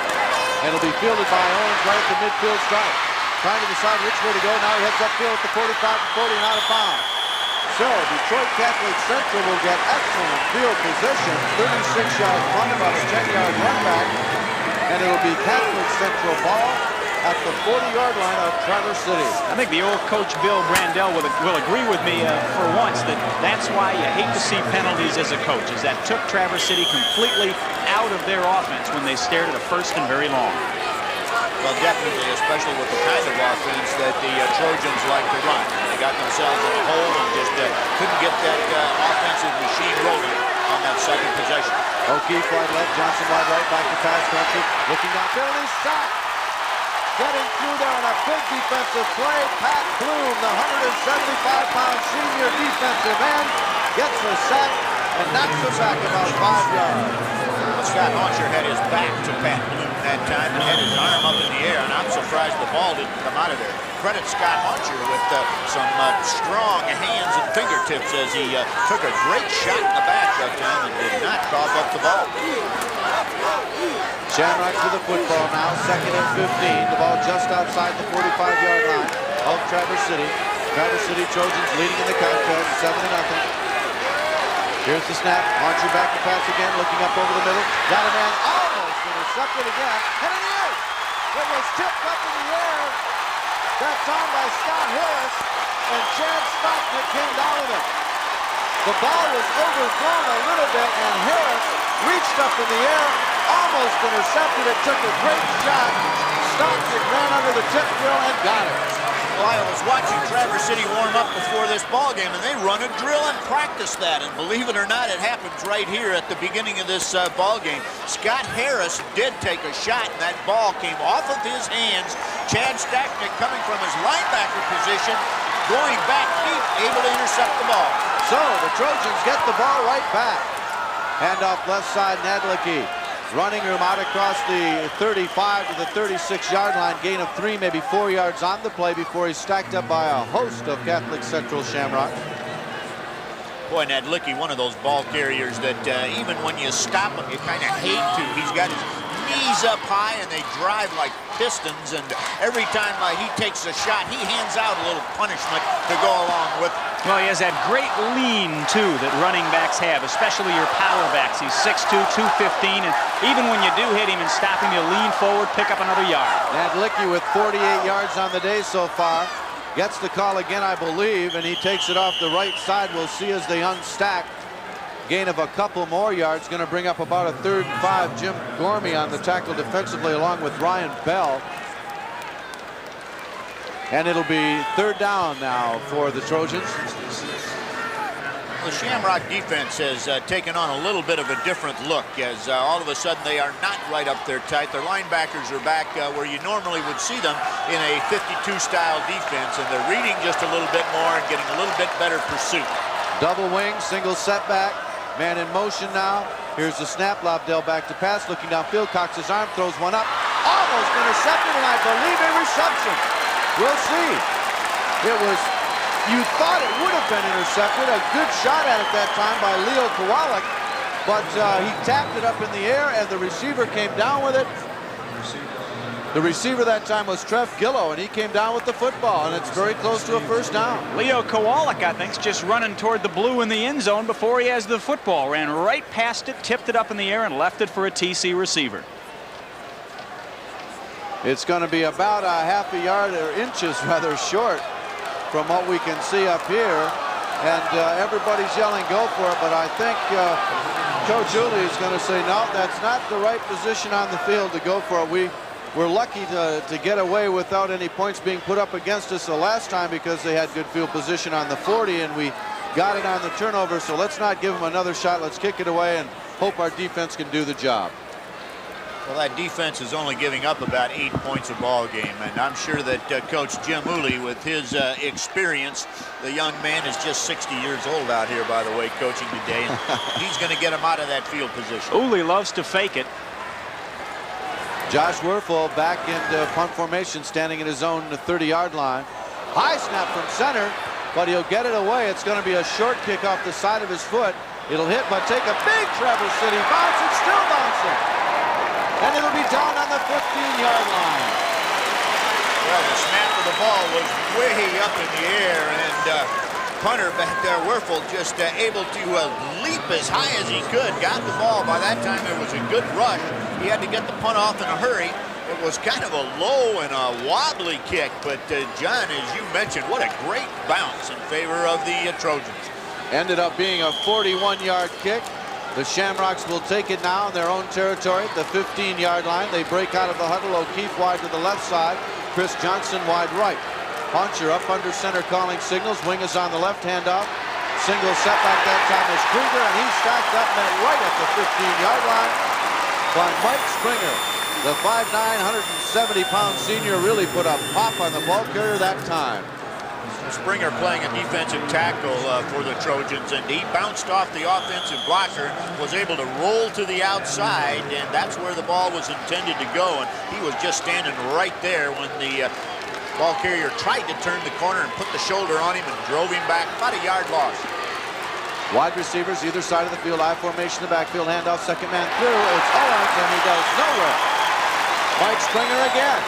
And it'll be fielded by Owens right at the midfield stripe. Trying to decide which way to go. Now he heads upfield at the 45-40 and out of bounds. So Detroit Catholic Central will get excellent field position. 36-yard punt, about a 10-yard run back. And it'll be Catholic Central ball at the 40-yard line of Traverse City. I think the old coach Bill Brandell will agree with me for once that that's why you hate to see penalties as a coach, is that took Traverse City completely out of their offense when they stared at a 1st and very long. Well, definitely, especially with the kind of offense that the Trojans like to run. They got themselves in a hole and just couldn't get that offensive machine rolling on that second possession. O'Keefe wide left, Johnson wide right, back to pass country. Looking downfield, and he's sacked. Getting through there on a big defensive play. Pat Bloom, the 175-pound senior defensive end, gets a sack and knocks him back about 5 yards. Scott Hauncher had his back to Pat Bloom that time and had his arm up in the air, and I'm surprised the ball didn't come out of there. Credit Scott Huncher with some strong hands and fingertips as he took a great shot in the back that time and did not cough up the ball. Shamrocks with the football now, 2nd and 15. The ball just outside the 45-yard line of Traverse City. Traverse City Trojans leading in the contest, 7-0. Here's the snap. Huncher back to pass again, looking up over the middle. Got a man almost intercepted again, and it is! It was tipped up in the air, that time by Scott Harris, and Chad Stockton came down with it. The ball was overthrown a little bit, and Harris reached up in the air, almost intercepted it, took a great shot. Stockton ran under the tip drill and got it. Well, I was watching Traverse City warm up before this ball game, and they run a drill and practice that. And believe it or not, it happens right here at the beginning of this ball game. Scott Harris did take a shot, and that ball came off of his hands. Chad Stacknick coming from his linebacker position, going back deep, able to intercept the ball. So the Trojans get the ball right back. Handoff left side, Nadlicki. Running room out across the 35 to the 36-yard line. Gain of 3, maybe 4 yards on the play before he's stacked up by a host of Catholic Central Shamrock. Boy, Nadlicki, one of those ball carriers that even when you stop him, you kind of hate to. He's got his knees up high, and they drive like pistons. And every time he takes a shot, he hands out a little punishment to go along with it. Well, he has that great lean, too, that running backs have, especially your power backs. He's 6'2", 215, and even when you do hit him and stop him, you lean forward, pick up another yard. Nadlicki with 48 yards on the day so far. Gets the call again, I believe, and he takes it off the right side. We'll see as they unstack. Gain of a couple more yards, going to bring up about a 3rd and 5. Jim Gormy on the tackle defensively along with Ryan Bell. And it'll be 3rd down now for the Trojans. The Shamrock defense has taken on a little bit of a different look as all of a sudden they are not right up there tight. Their linebackers are back where you normally would see them in a 52-style defense, and they're reading just a little bit more and getting a little bit better pursuit. Double wing, single setback. Man in motion now. Here's the snap. Lobdell back to pass, looking downfield. Cocks his arm, throws one up. Almost intercepted, and I believe a reception. We'll see. It was, you thought it would have been intercepted. A good shot at it that time by Leo Kowalik, but he tapped it up in the air, and the receiver came down with it. The receiver that time was Trev Gillow, and he came down with the football, and it's very close to a 1st down. Leo Kowalik, I think, is just running toward the blue in the end zone before he has the football. Ran right past it, tipped it up in the air, and left it for a TC receiver. It's going to be about a half a yard, or inches rather, short from what we can see up here. And everybody's yelling, go for it, but I think Coach Uli is going to say, no, that's not the right position on the field to go for it. We're lucky to get away without any points being put up against us the last time because they had good field position on the 40, and we got it on the turnover, so let's not give them another shot. Let's kick it away and hope our defense can do the job. Well, that defense is only giving up about 8 points a ball game, and I'm sure that Coach Jim Uli, with his experience, the young man is just 60 years old out here, by the way, coaching today, and he's going to get him out of that field position. Uli loves to fake it. Josh Werfel back into punt formation, standing in his own 30-yard line. High snap from center, but he'll get it away. It's going to be a short kick off the side of his foot. It'll hit, but take a big Traverse City bounce. It's still bouncing. And it'll be down on the 15-yard line. Well, the snap of the ball was way up in the air, and punter back there, Werfel, just able to leap as high as he could. Got the ball. By that time, it was a good rush. He had to get the punt off in a hurry. It was kind of a low and a wobbly kick, but John, as you mentioned, what a great bounce in favor of the Trojans. Ended up being a 41-yard kick. The Shamrocks will take it now in their own territory at the 15-yard line. They break out of the huddle. O'Keefe wide to the left side. Chris Johnson wide right. Huncher up under center calling signals. Wing is on the left, handoff. Single setback that time is Kruger, and he's stacked up net right at the 15-yard line by Mike Springer. The 5'9", 170-pound senior really put a pop on the ball carrier that time. Springer playing a defensive tackle for the Trojans, and he bounced off the offensive blocker, was able to roll to the outside, and that's where the ball was intended to go, and he was just standing right there when the ball carrier tried to turn the corner and put the shoulder on him and drove him back. About a yard loss. Wide receivers either side of the field, I formation in the backfield, handoff, second man through. It's Owens, and he goes nowhere. Mike Springer again.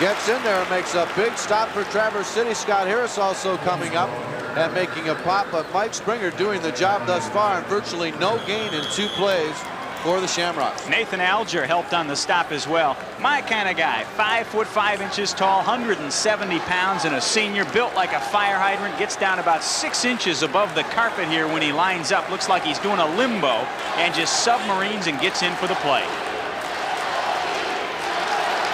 Gets in there and makes a big stop for Traverse City. Scott Harris also coming up and making a pop, but Mike Springer doing the job thus far, and virtually no gain in 2 plays for the Shamrocks. Nathan Alger helped on the stop as well. My kind of guy, 5 foot 5 inches tall, 170 pounds, and a senior, built like a fire hydrant. Gets down about 6 inches above the carpet here when he lines up. Looks like he's doing a limbo and just submarines and gets in for the play.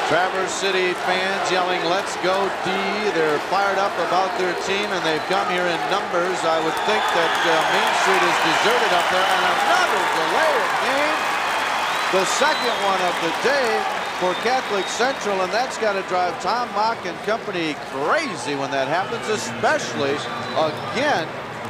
Traverse City fans yelling, "Let's go D." They're fired up about their team, and they've come here in numbers. I would think that Main Street is deserted up there, and another delay of game. The second one of the day for Catholic Central, and that's got to drive Tom Mock and company crazy when that happens, especially, again,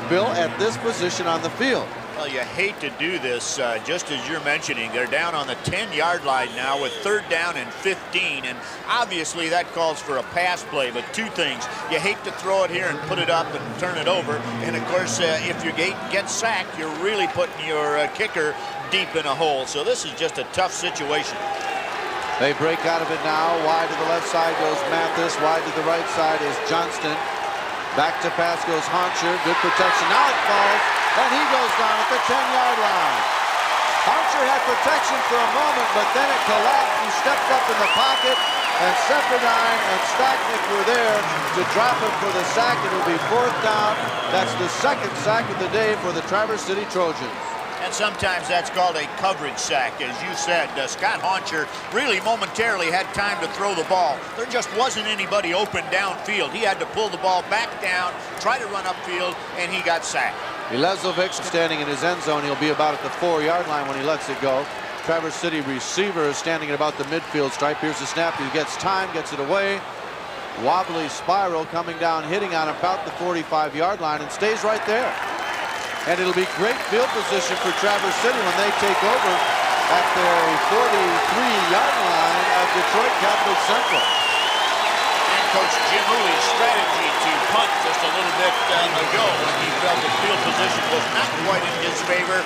Bill, at this position on the field. Well, you hate to do this, just as you're mentioning. They're down on the 10-yard line now with 3rd down and 15, and obviously that calls for a pass play, but 2 things. You hate to throw it here and put it up and turn it over, and of course, if you get sacked, you're really putting your kicker deep in a hole, so this is just a tough situation. They break out of it now. Wide to the left side goes Mathis. Wide to the right side is Johnston. Back to pass goes Hauncher. Good protection. Now it falls, and he goes down at the 10-yard line. Hauncher had protection for a moment, but then it collapsed. He stepped up in the pocket, and Sepradine and Stacknick were there to drop him for the sack. It'll be 4th down. That's the 2nd sack of the day for the Traverse City Trojans. And sometimes that's called a coverage sack. As you said, Scott Hauncher really momentarily had time to throw the ball. There just wasn't anybody open downfield. He had to pull the ball back down, try to run upfield, and he got sacked. Milezovic standing in his end zone. He'll be about at the 4-yard line when he lets it go. Traverse City receiver is standing at about the midfield stripe. Here's the snap. He gets time, gets it away. Wobbly spiral coming down, hitting on about the 45-yard line, and stays right there. And it'll be great field position for Traverse City when they take over at the 43-yard line of Detroit Catholic Central. And Coach Jim Hooley's strategy to punt just a little bit ago when he felt the field position was not quite in his favor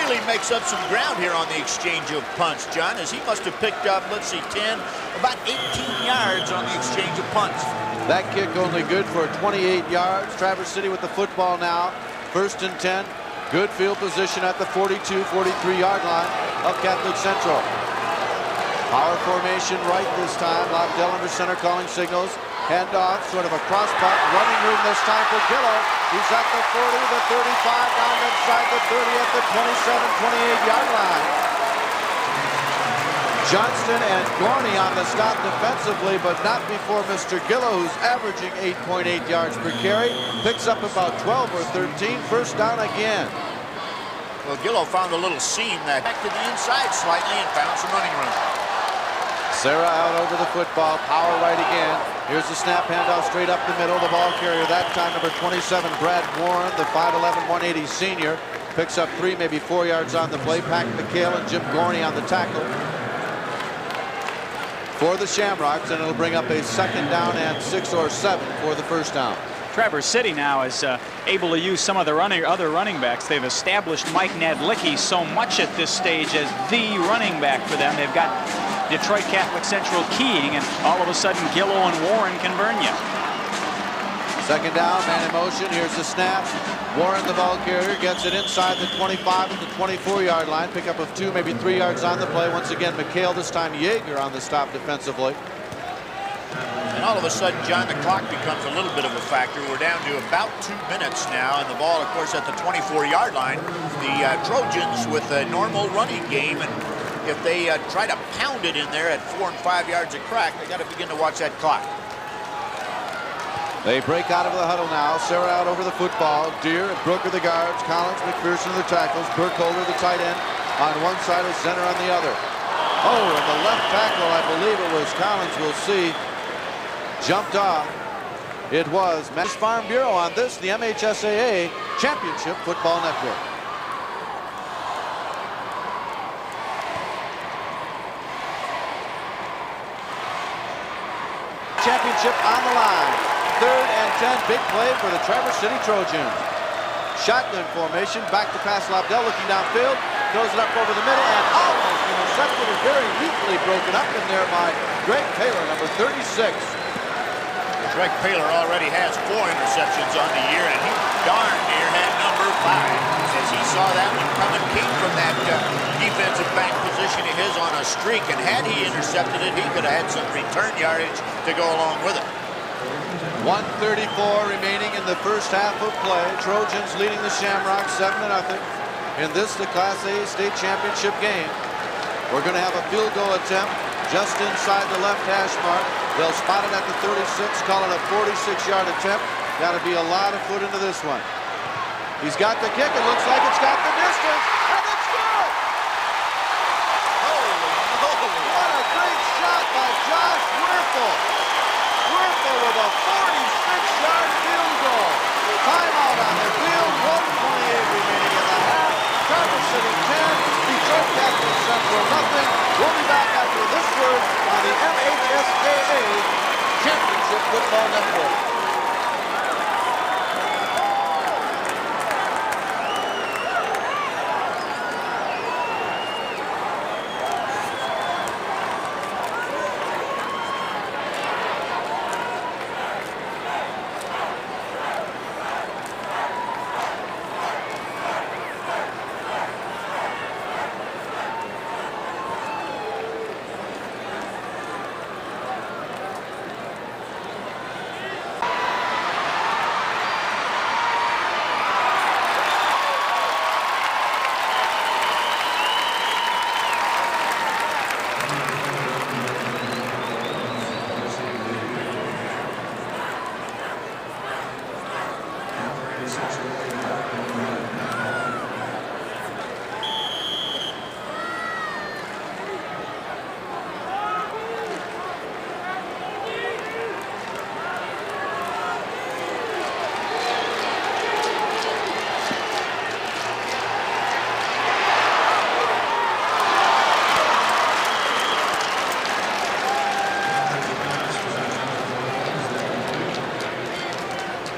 really makes up some ground here on the exchange of punts, John, as he must have picked up, let's see, 10, about 18 yards on the exchange of punts. That kick only good for 28 yards. Traverse City with the football now. 1st and 10. Good field position at the 42, 43-yard line of Catholic Central. Power formation right this time. Lobdell under center calling signals. Handoff, sort of a cross punt. Running room this time for Gillow. He's at the 40, the 35, down inside the 30 at the 27, 28-yard line. Johnston and Gorney on the stop defensively, but not before Mr. Gillow, who's averaging 8.8 yards per carry, picks up about 12 or 13. 1st down again. Well, Gillow found a little seam that back to the inside slightly and found some running room. Serra out over the football, power right again. Here's the snap, handoff straight up the middle. The ball carrier that time, number 27, Brad Warren, the 5'11", 180 senior, picks up 3, maybe 4 yards on the play. Pack McHale and Jim Gorney on the tackle for the Shamrocks, and it'll bring up a 2nd down and 6 or 7 for the 1st down. Traverse City now is able to use some of the other running backs. They've established Mike Nadlicki so much at this stage as the running back for them. They've got Detroit Catholic Central keying, and all of a sudden Gillow and Warren can burn you. 2nd down, man in motion. Here's the snap. Warren, the ball carrier, gets it inside the 25 at the 24-yard line. Pickup of 2, maybe 3 yards on the play. Once again, McHale, this time Yeager on the stop defensively. And all of a sudden, John, the clock becomes a little bit of a factor. We're down to about 2 minutes now, and the ball, of course, at the 24-yard line. The Trojans with a normal running game, and if they try to pound it in there at 4 and 5 yards a crack, they got to begin to watch that clock. They break out of the huddle now. Serra out over the football. Deere and Brooker the guards. Collins, McPherson the tackles. Burkholder the tight end on one side, and Zenner on the other. Oh, and the left tackle, I believe it was Collins, we'll see, jumped off. It was Mass Farm Bureau on this, the MHSAA Championship Football Network. Championship on the line. 3rd and 10, big play for the Traverse City Trojans. Shotgun formation, back to pass. Lobdell looking downfield, throws it up over the middle and almost intercepted and very neatly broken up in there by Greg Taylor, number 36. Greg Taylor already has 4 interceptions on the year, and he darn near had number 5. As he saw that one coming, came from that defensive back position of his on a streak, and had he intercepted it, he could have had some return yardage to go along with it. 1:34 remaining in the first half of play. Trojans leading the Shamrocks 7-0 in this, the Class A state championship game. We're going to have a field goal attempt just inside the left hash mark. They'll spot it at the 36, call it a 46-yard attempt. Got to be a lot of foot into this one. He's got the kick. It looks like it's got the distance, and it's good! Holy moly! What a great shot by Josh Werfel. Werfel with a 46-yard field goal. Timeout on the field. 1:28 remaining in the half. Traverse City 10, Detroit Catholic Central nothing. We'll be back after this word on the MHSAA Championship Football Network.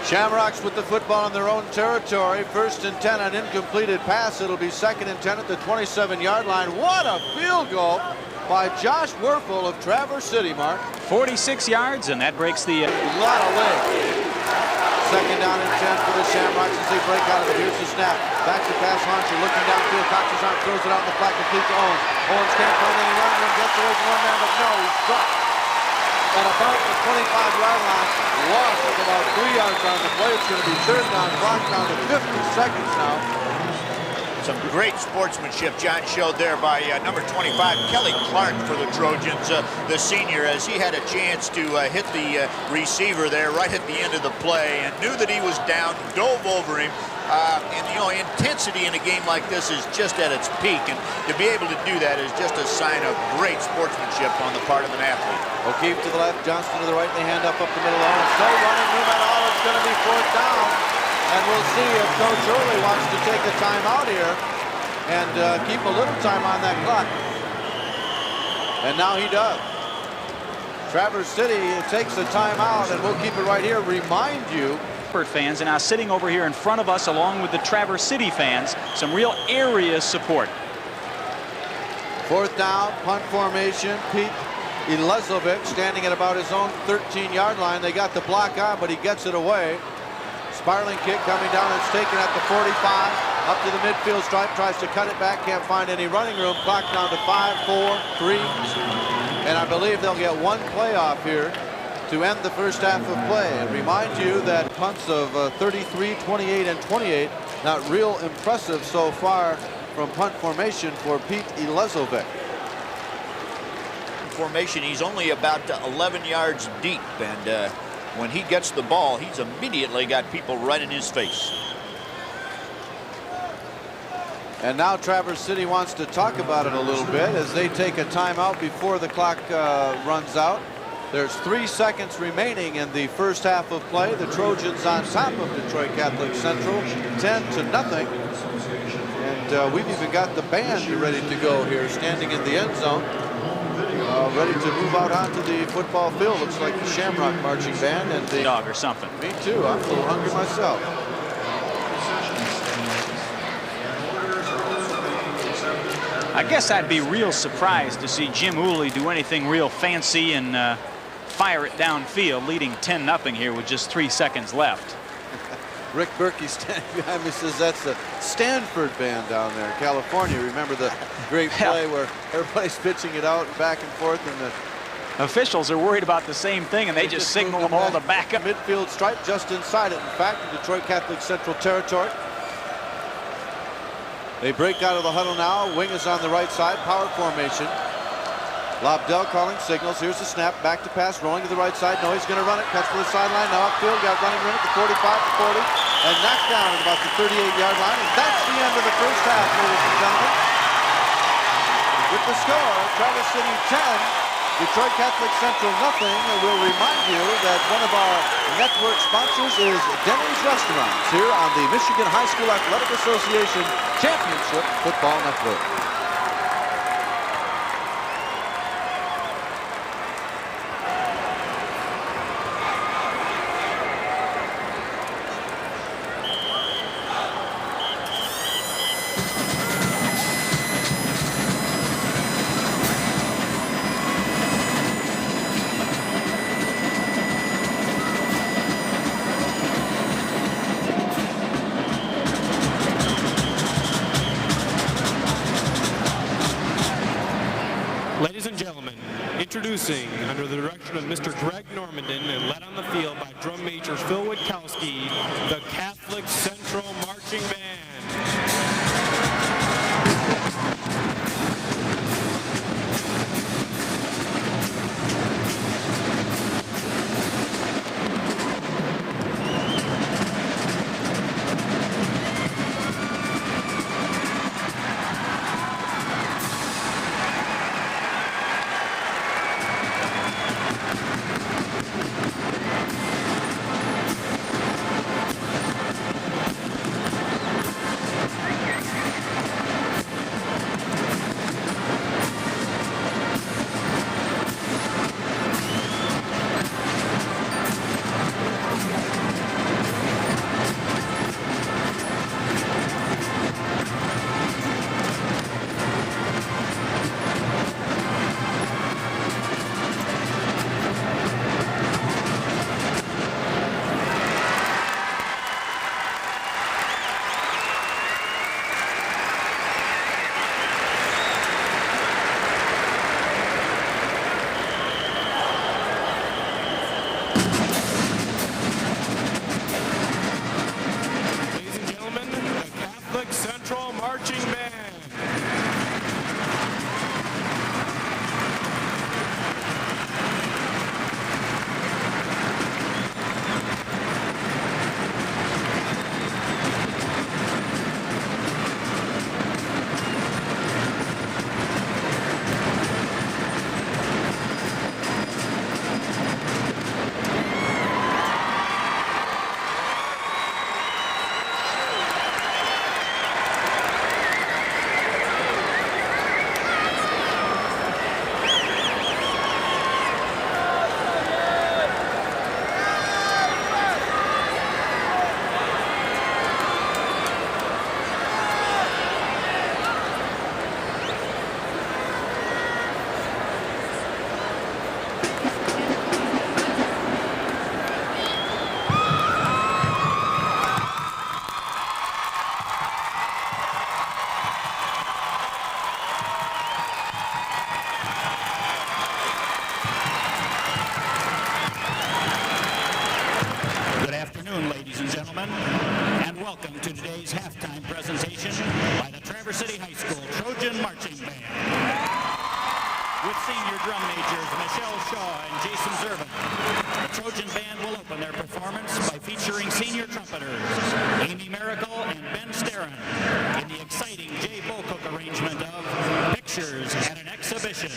Shamrocks with the football in their own territory. 1st and 10 on incompleted pass. It'll be 2nd and 10 at the 27-yard line. What a field goal by Josh Werfel of Traverse City, Mark. 46 yards, and that breaks the... A lot of leg. 2nd down and 10 for the Shamrocks as they break out of it. Here's the snap. Back to pass launcher. Looking downfield. Cox's arm throws it out in the flat. Complete to Owens. Owens can't find any running room. Gets away from one man, but no, he's dropped at about the 25-yard line. Lost of about 3 yards on the play. It's going to be 3rd down. Clock down to 50 seconds now. Some great sportsmanship John showed there by number 25, Kelly Clark, for the Trojans, the senior, as he had a chance to hit the receiver there right at the end of the play and knew that he was down, dove over him. And, you know, intensity in a game like this is just at its peak, and to be able to do that is just a sign of great sportsmanship on the part of an athlete. O'Keefe to the left, Johnston to the right, they hand up the middle. Owens, no running room at all. It's going to be 4th down. And we'll see if Coach Early wants to take a timeout here and keep a little time on that clock. And now he does. Traverse City takes a timeout, and we'll keep it right here. Remind you, fans, and now sitting over here in front of us along with the Traverse City fans, some real area support. 4th down, punt formation. Pete Ilezovic standing at about his own 13-yard line. They got the block on, but he gets it away. Spiraling kick coming down. It's taken at the 45. Up to the midfield stripe. Tries to cut it back. Can't find any running room. Clock down to 5, 4, 3. And I believe they'll get one playoff here to end the first half of play. And remind you that punts of 33, 28, and 28, not real impressive so far from punt formation for Pete Ilezovic. Formation, he's only about 11 yards deep, and when he gets the ball, he's immediately got people right in his face. And now Traverse City wants to talk about it a little bit as they take a timeout before the clock runs out. There's 3 seconds remaining in the first half of play. The Trojans on top of Detroit Catholic Central, 10-0. And we've even got the band ready to go here, standing in the end zone, ready to move out onto the football field. Looks like the Shamrock Marching Band and the dog or something. Me too. I'm a little hungry myself. I guess I'd be real surprised to see Jim Uli do anything real fancy and fire it downfield, leading 10-0 here with just 3 seconds left. Rick Berkey standing behind me says that's the Stanford band down there in California. Remember the great play where everybody's pitching it out and back and forth, and the officials are worried about the same thing, and they just signal them all to back up. Midfield stripe just inside it. In fact, in Detroit Catholic Central territory. They break out of the huddle now. Wing is on the right side. Power formation. Lobdell calling signals. Here's the snap. Back to pass. Rolling to the right side. No, he's going to run it. Cuts to the sideline. Now upfield. Got running room at the 45 to 40. And knocked down at about the 38-yard line. And that's the end of the first half, ladies and gentlemen. With the score, Traverse City 10, Detroit Catholic Central nothing. And we'll remind you that one of our network sponsors is Denny's Restaurants here on the Michigan High School Athletic Association Championship Football Network. Ladies and gentlemen, introducing, under the direction of Mr. Greg Normandin and led on the field by drum majors Phil Witkowski, the Catholic Central Marching Band. And welcome to today's halftime presentation by the Traverse City High School Trojan Marching Band. With senior drum majors Michelle Shaw and Jason Zervin, the Trojan Band will open their performance by featuring senior trumpeters Amy Miracle and Ben Starren in the exciting Jay Bocook arrangement of Pictures at an Exhibition.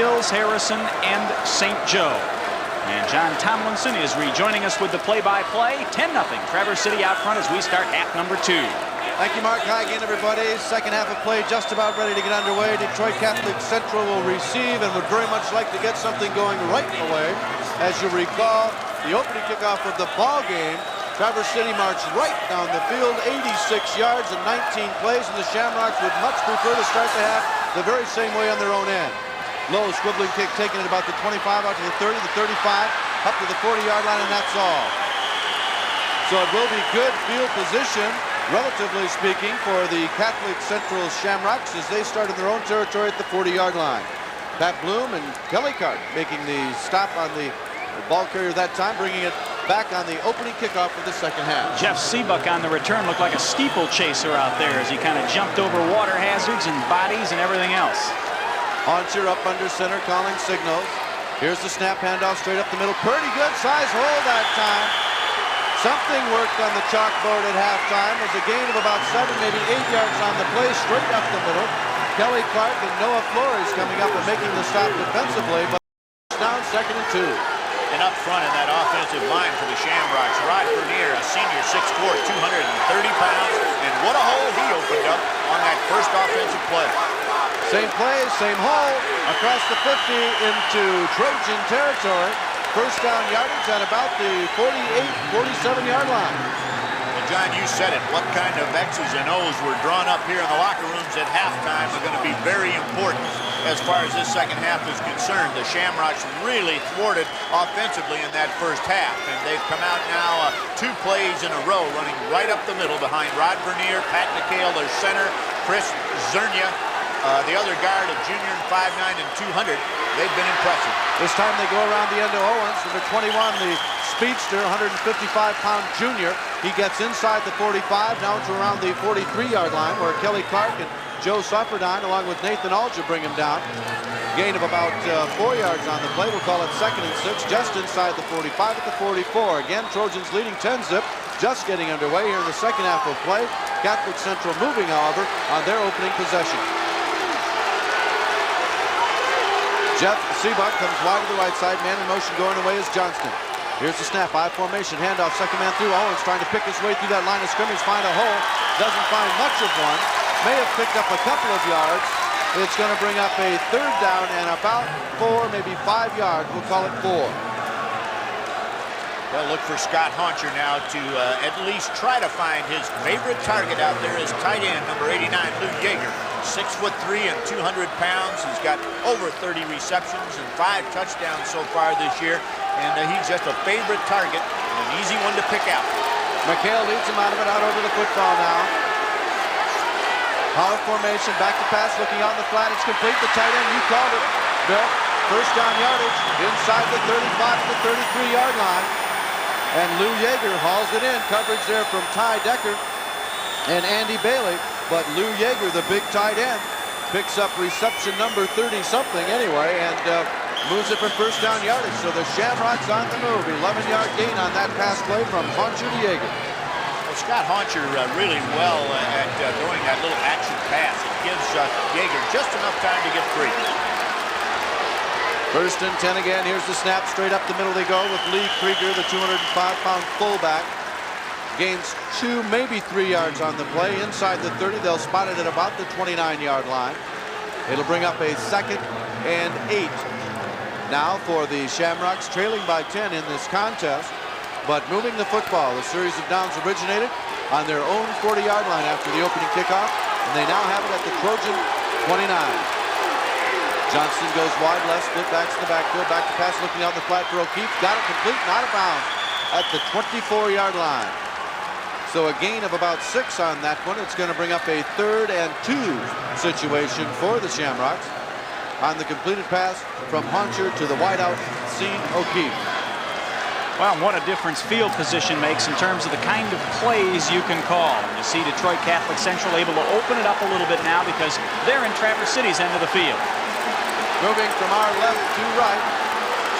Mills, Harrison, and St. Joe. And John Tomlinson is rejoining us with the play-by-play. 10-0 Traverse City out front as we start half number 2. Thank you, Mark. Hi again, everybody. Second half of play just about ready to get underway. Detroit Catholic Central will receive and would very much like to get something going right away. As you recall, the opening kickoff of the ball game, Traverse City marched right down the field, 86 yards in 19 plays, and the Shamrocks would much prefer to start the half the very same way on their own end. Low squibbling kick taken at about the 25, out to the 30, the 35, up to the 40-yard line, and that's all. So it will be good field position, relatively speaking, for the Catholic Central Shamrocks as they start in their own territory at the 40-yard line. Pat Bloom and Kelly Cart making the stop on the ball carrier that time, bringing it back on the opening kickoff of the second half. Jeff Seabuck on the return looked like a steeplechaser out there as he kind of jumped over water hazards and bodies and everything else. Hauncher up under center, calling signals. Here's the snap handoff straight up the middle. Pretty good size hole that time. Something worked on the chalkboard at halftime. There's a gain of about 7, maybe 8 yards on the play, straight up the middle. Kelly Clark and Noah Flores coming up and making the stop defensively, but down 2nd and 2. And up front in that offensive line for the Shamrocks, Rod Vernier, a senior 6'4", 230 pounds, and what a hole he opened up on that first offensive play. Same play, same hole, across the 50 into Trojan territory. First down yardage at about the 48, 47-yard line. Well, John, you said it. What kind of X's and O's were drawn up here in the locker rooms at halftime are going to be very important as far as this second half is concerned. The Shamrocks really thwarted offensively in that first half, and they've come out now 2 plays in a row running right up the middle behind Rod Vernier, Pat McHale, their center, Chris Zernia, the other guard, a junior in 5'9" and 200. They've been impressive. This time they go around the end of Owens. Number 21, the speedster, 155-pound junior. He gets inside the 45, now to around the 43-yard line, where Kelly Clark and Joe Sufferdine, along with Nathan Alger, bring him down. Gain of about 4 yards on the play. We'll call it 2nd and 6, just inside the 45 at the 44. Again, Trojans leading 10-zip, just getting underway here in the second half of play. Catholic Central moving, however, on their opening possession. Jeff Seabuck comes wide to the right side. Man in motion going away is Johnston. Here's the snap. I formation. Handoff. Second man through. Owens trying to pick his way through that line of scrimmage. Find a hole. Doesn't find much of one. May have picked up a couple of yards. It's going to bring up a 3rd down and about 4, maybe 5 yards. We'll call it 4. They'll look for Scott Hauncher now to at least try to find his favorite target out there is tight end number 89, Lou Yeager. 6'3" and 200 pounds. He's got over 30 receptions and 5 touchdowns so far this year. And he's just a favorite target, an easy one to pick out. McHale leads him out of it, out over the football now. Power formation, back to pass, looking out in the flat. It's complete. The tight end, you called it, Bill. First down yardage, inside the 35 to the 33-yard line. And Lou Yeager hauls it in. Coverage there from Ty Decker and Andy Bailey. But Lou Yeager, the big tight end, picks up reception number 30-something anyway, and moves it for first down yardage. So the Shamrocks on the move. 11-yard gain on that pass play from Hauncher to Yeager. Well, Scott Hauncher really well at throwing that little action pass. It gives Yeager just enough time to get free. First and 10 again. Here's the snap. Straight up the middle they go with Lee Krieger, the 205-pound fullback. Gains 2, maybe 3 yards on the play. Inside the 30, they'll spot it at about the 29-yard line. It'll bring up a 2nd and 8. Now for the Shamrocks, trailing by 10 in this contest, but moving the football. The series of downs originated on their own 40-yard line after the opening kickoff, and they now have it at the Trojan 29. Johnston goes wide left, split backs in the backfield, back to pass, looking out the flat for O'Keefe. Got it complete, not out of bounds at the 24-yard line. So a gain of about 6 on that one. It's going to bring up a 3rd and 2 situation for the Shamrocks on the completed pass from Hauncher to the wideout, Sean O'Keefe. Well, what a difference field position makes in terms of the kind of plays you can call. You see Detroit Catholic Central able to open it up a little bit now because they're in Traverse City's end of the field. Moving from our left to right.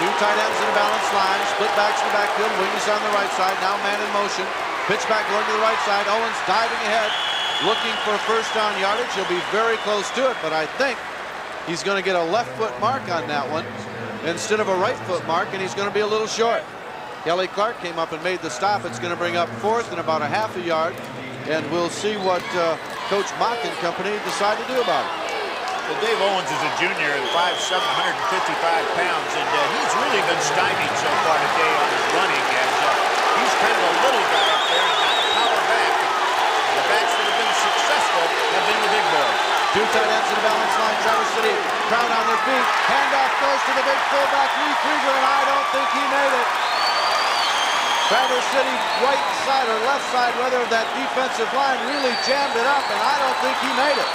2 tight ends in a balanced line. Split backs in the backfield. Wings on the right side. Now man in motion. Pitch back going to the right side. Owens diving ahead, looking for first down yardage. He'll be very close to it, but I think He's going to get a left foot mark on that one instead of a right foot mark, and he's going to be a little short. Kelly Clark came up and made the stop. It's going to bring up 4th and about a half a yard, and we'll see what Coach Mock and company decide to do about it. Well, Dave Owens is a junior at 5'7", 155 pounds, and he's really been stymied so far today on his running, as he's kind of a little guy up there and not a power back. And the backs that have been successful have been the big boys. 2 tight ends in the balance line. Traverse City crowd on their feet. Handoff goes to the big fullback, Lee Krieger, and I don't think he made it. Traverse City right side or left side, whether that defensive line really jammed it up, and I don't think he made it.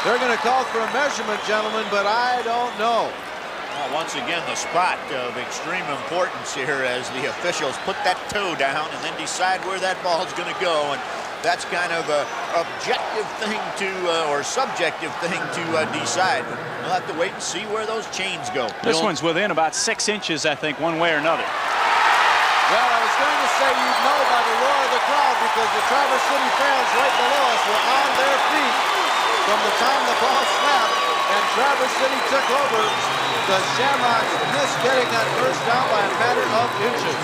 They're going to call for a measurement, gentlemen, but I don't know. Well, once again, the spot of extreme importance here as the officials put that toe down and then decide where that ball is going to go. And that's kind of a objective thing to, or subjective thing to decide. We'll have to wait and see where those chains go. This one's within about 6 inches, I think, one way or another. Well, I was going to say you'd know by the roar of the crowd because the Traverse City fans right below us were on their feet from the time the ball snapped, and Traverse City took over. The Shamrocks missed getting that first down by a matter of inches.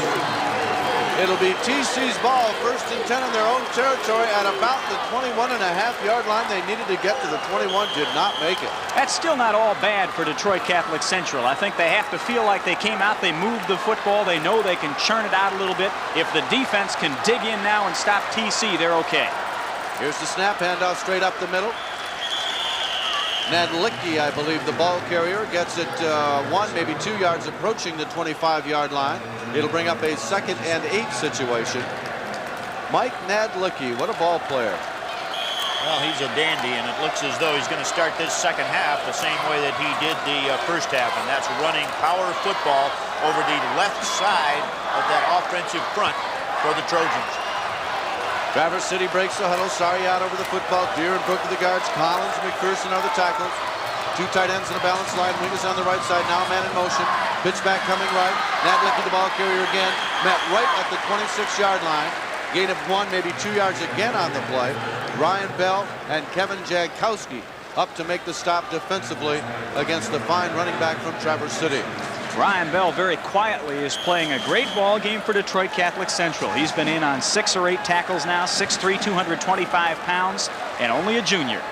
It'll be TC's ball, 1st and 10 in their own territory at about the 21.5-yard line. They needed to get to the 21, did not make it. That's still not all bad for Detroit Catholic Central. I think they have to feel like they came out, they moved the football, they know they can churn it out a little bit. If the defense can dig in now and stop TC, they're okay. Here's the snap, handoff straight up the middle. Nadlicki, I believe, the ball carrier, gets it 1, maybe 2 yards approaching the 25-yard line. It'll bring up a 2nd and 8 situation. Mike Nadlicki, what a ball player. Well, he's a dandy, and it looks as though he's going to start this second half the same way that he did the first half, and that's running power football over the left side of that offensive front for the Trojans. Traverse City breaks the huddle. Sorry out over the football. Deere and Brook to the guards. Collins, McPherson are the tackles. 2 tight ends in a balanced line. Wing is on the right side. Now man in motion. Pitch back coming right. Nadlicki, the ball carrier again. Met right at the 26-yard line. Gain of 1, maybe 2 yards again on the play. Ryan Bell and Kevin Jankowski up to make the stop defensively against the fine running back from Traverse City. Ryan Bell very quietly is playing a great ball game for Detroit Catholic Central. He's been in on 6 or 8 tackles now, 6'3", 225 pounds, and only a junior.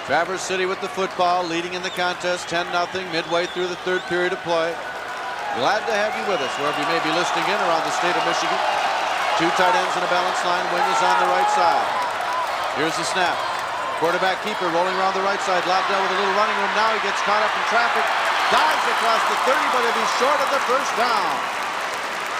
Traverse City with the football, leading in the contest, 10-0, midway through the 3rd period of play. Glad to have you with us, wherever you may be listening in around the state of Michigan. 2 tight ends in a balanced line. Wing is on the right side. Here's the snap. Quarterback keeper rolling around the right side. Lobdell with a little running room. Now he gets caught up in traffic. Dives across the 30, but he'll be short of the first down.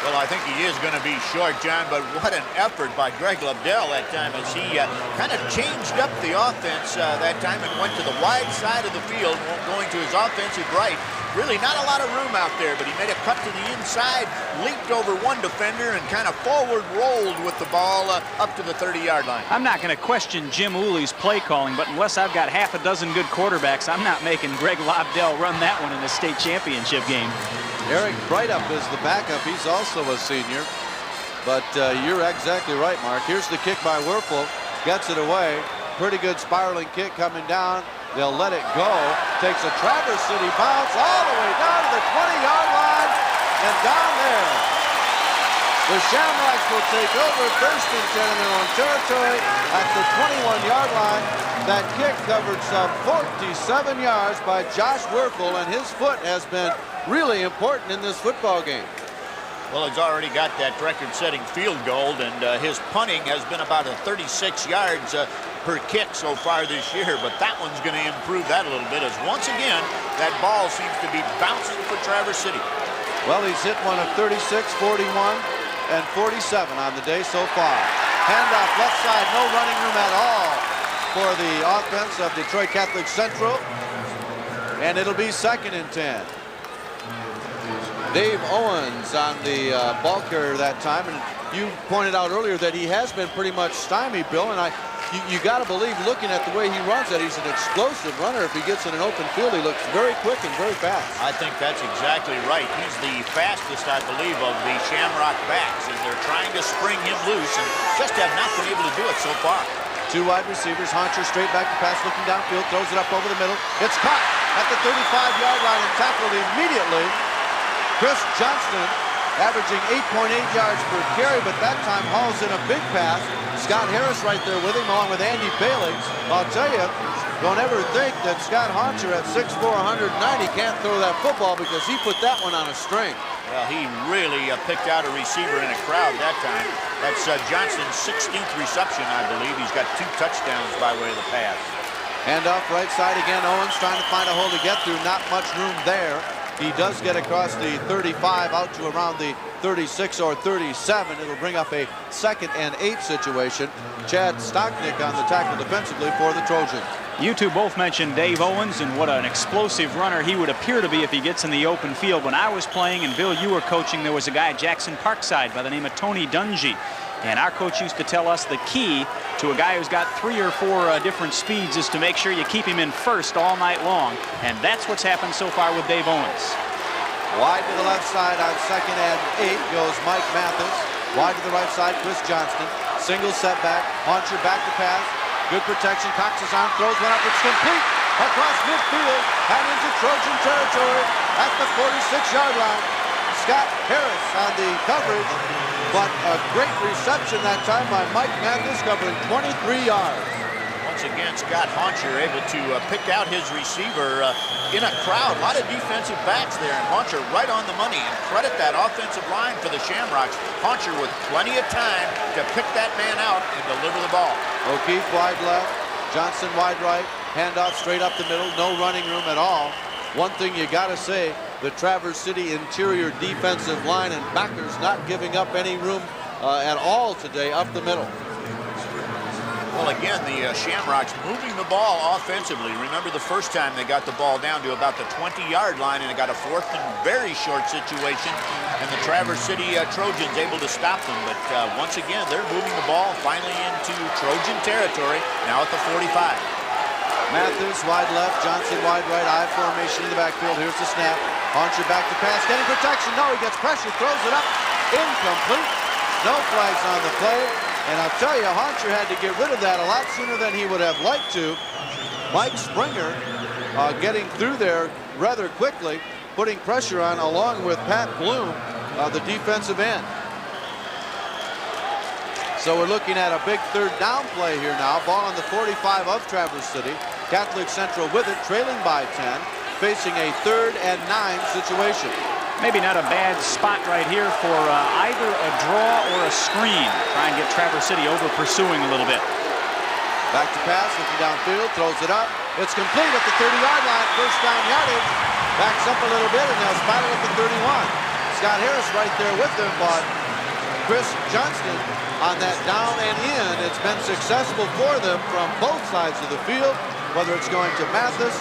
Well, I think he is going to be short, John, but what an effort by Greg Lobdell that time as he kind of changed up the offense that time and went to the wide side of the field, going to his offensive right. Really not a lot of room out there, but he made a cut to the inside, leaped over one defender, and kind of forward rolled with the ball up to the 30-yard line. I'm not going to question Jim Ulley's play calling, but unless I've got half a dozen good quarterbacks, I'm not making Greg Lobdell run that one in a state championship game. Eric Breitup is the backup. He's also a senior. But you're exactly right, Mark. Here's the kick by Werfel. Gets it away. Pretty good spiraling kick coming down. They'll let it go. Takes a Traverse City bounce all the way down to the 20-yard line. And down there, the Shamrocks will take over 1st and 10 in their own territory at the 21-yard line. That kick covered some 47 yards by Josh Werfel, and his foot has been really important in this football game. Well, he's already got that record-setting field goal, and his punting has been about 36 yards per kick so far this year, but that one's going to improve that a little bit as once again that ball seems to be bouncing for Traverse City. Well, he's hit one of 36, 41, and 47 on the day so far. Handoff left side, no running room at all for the offense of Detroit Catholic Central, and it'll be 2nd and 10. Dave Owens on the ball carrier that time, and you pointed out earlier that he has been pretty much stymied, Bill, and you got to believe, looking at the way he runs, that he's an explosive runner. If he gets in an open field, he looks very quick and very fast. I think that's exactly right. He's the fastest, I believe, of the Shamrock backs, and they're trying to spring him loose and just have not been able to do it so far. Two wide receivers. Honcher straight back to pass, looking downfield, throws it up over the middle. It's caught at the 35-yard line and tackled immediately. Chris Johnston averaging 8.8 yards per carry, but that time hauls in a big pass. Scott Harris right there with him, along with Andy Bailey. I'll tell you, don't ever think that Scott Honcher at 6'4", 190 can't throw that football, because he put that one on a string. Well, he really picked out a receiver in a crowd that time. That's Johnston's 16th reception, I believe. He's got 2 touchdowns by way of the pass. Hand off right side again. Owens trying to find a hole to get through. Not much room there. He does get across the 35 out to around the 36 or 37. It'll bring up a 2nd and 8 situation. Chad Stocknick on the tackle defensively for the Trojans. You two both mentioned Dave Owens and what an explosive runner he would appear to be if he gets in the open field. When I was playing and Bill, you were coaching, there was a guy at Jackson Parkside by the name of Tony Dungy. And our coach used to tell us the key to a guy who's got 3 or 4 different speeds is to make sure you keep him in first all night long. And that's what's happened so far with Dave Owens. Wide to the left side on 2nd and 8 goes Mike Mathis. Wide to the right side, Chris Johnston. Single setback. Honcher back to pass. Good protection. Cox is on. Throws one up. It's complete across midfield and into Trojan territory at the 46-yard line. Scott Harris on the coverage, but a great reception that time by Mike Mathis, covering 23 yards. Once again, Scott Honcher able to pick out his receiver in a crowd. A lot of defensive backs there, and Honcher right on the money. And credit that offensive line for the Shamrocks. Honcher with plenty of time to pick that man out and deliver the ball. O'Keefe wide left, Johnson wide right, handoff straight up the middle, no running room at all. One thing you got to say, the Traverse City interior defensive line and backers not giving up any room at all today up the middle. Well, again, the Shamrocks moving the ball offensively. Remember the first time they got the ball down to about the 20-yard line, and it got a 4th and very short situation, and the Traverse City Trojans able to stop them. But once again, they're moving the ball finally into Trojan territory, now at the 45. Mathis wide left, Johnson wide right, I formation in the backfield. Here's the snap. Honcher back to pass, getting protection. No, he gets pressure, throws it up. Incomplete. No flags on the play. And I'll tell you, Honcher had to get rid of that a lot sooner than he would have liked to. Mike Springer getting through there rather quickly, putting pressure on along with Pat Bloom, the defensive end. So we're looking at a big 3rd down play here now. Ball on the 45 of Traverse City. Catholic Central with it, trailing by 10, facing a 3rd and 9 situation. Maybe not a bad spot right here for either a draw or a screen. Try and get Traverse City over pursuing a little bit. Back to pass, looking downfield, throws it up. It's complete at the 30-yard line, 1st down yardage. Backs up a little bit, and they'll spot it at the 31. Scott Harris right there with them, but Chris Johnston on that down and in. It's been successful for them from both sides of the field, whether it's going to Mathis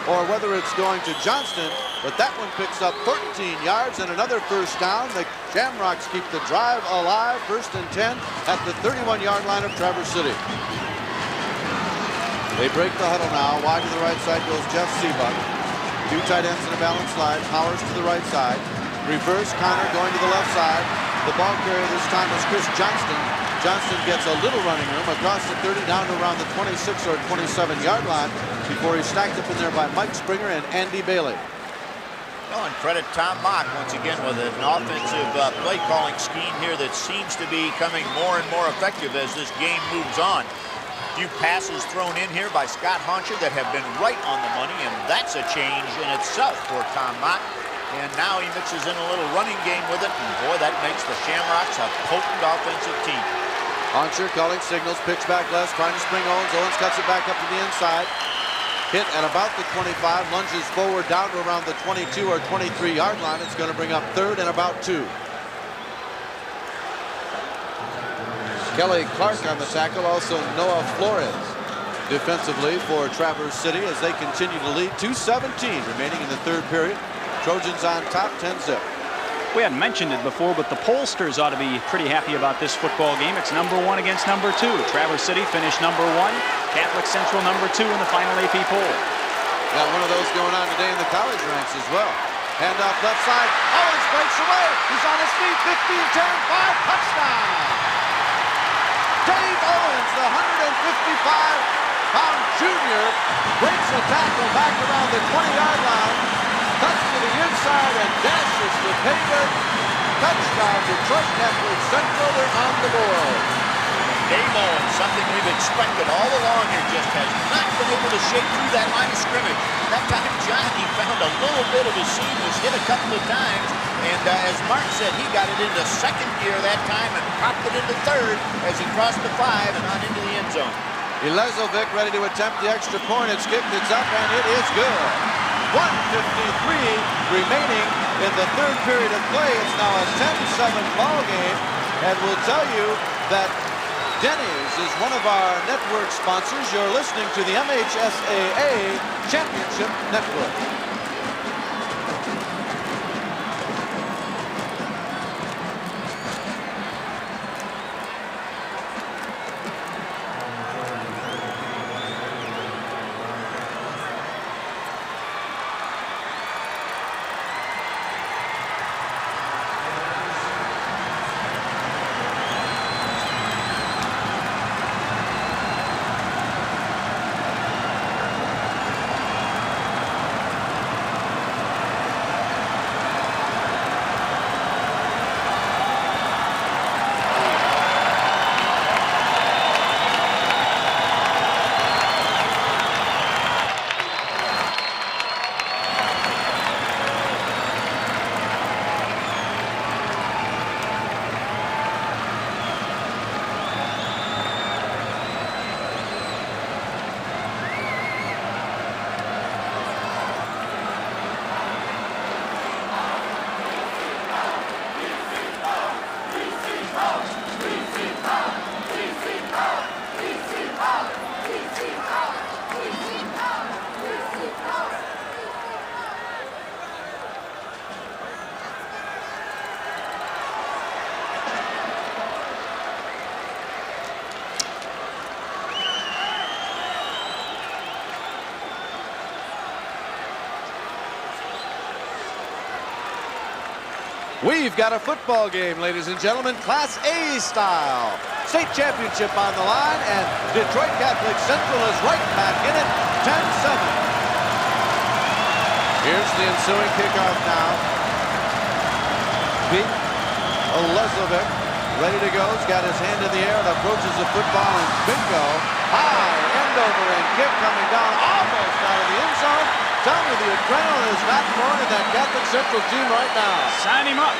or whether it's going to Johnston. But that one picks up 13 yards and another 1st down. The Shamrocks keep the drive alive, 1st and 10 at the 31-yard line of Traverse City. They break the huddle now. Wide to the right side goes Jeff Seabuck. 2 tight ends in a balance slide. Powers to the right side. Reverse, Connor going to the left side. The ball carrier this time is Chris Johnston. Johnston gets a little running room across the 30 down to around the 26 or 27-yard line before he's stacked up in there by Mike Springer and Andy Bailey. Well, and credit Tom Mock once again with an offensive play calling scheme here that seems to be becoming more and more effective as this game moves on. A few passes thrown in here by Scott Honcher that have been right on the money, and that's a change in itself for Tom Mock. And now he mixes in a little running game with it, and boy, that makes the Shamrocks a potent offensive team. Honcher calling signals, picks back left, trying to spring Owens. Owens cuts it back up to the inside. Hit at about the 25, lunges forward down to around the 22 or 23-yard line. It's going to bring up 3rd and about 2. Kelly Clark on the tackle, also Noah Flores defensively for Traverse City as they continue to lead. 2:17 remaining in the 3rd period. Trojans on top, 10-zip. We hadn't mentioned it before, but the pollsters ought to be pretty happy about this football game. It's number 1 against number 2. Traverse City finished number 1. Catholic Central number 2 in the final AP poll. Got one of those going on today in the college ranks as well. Handoff left side. Owens breaks away. He's on his feet. 15, 10, 5, touchdown. Dave Owens, the 155-pound junior, breaks a tackle back around the 20-yard line, cuts to the inside and dashes the paper. Touchdown, Detroit Catholic Central. They're on the board. Dave Owens, something we've expected all along here, just has not been able to shake through that line of scrimmage. That time, Johnny found a little bit of a seam, was hit a couple of times, and as Mark said, he got it into second gear that time and popped it into third as he crossed the 5 and on into the end zone. Ilezovic ready to attempt the extra point. It's kicked, it's up, and it is good. 1:53 remaining in the third period of play. It's now a 10-7 ball game, and we'll tell you that Denny's is one of our network sponsors. You're listening to the MHSAA Championship Network. We've got a football game, ladies and gentlemen, Class A style. State championship on the line, and Detroit Catholic Central is right back in it, 10-7. Here's the ensuing kickoff now. Pete Ilezovic, ready to go. He's got his hand in the air and approaches the football, and bingo. High, end over, and kick coming down almost out of the end zone. Tell me the adrenaline is not flowing in that Catholic Central team right now. Sign him up.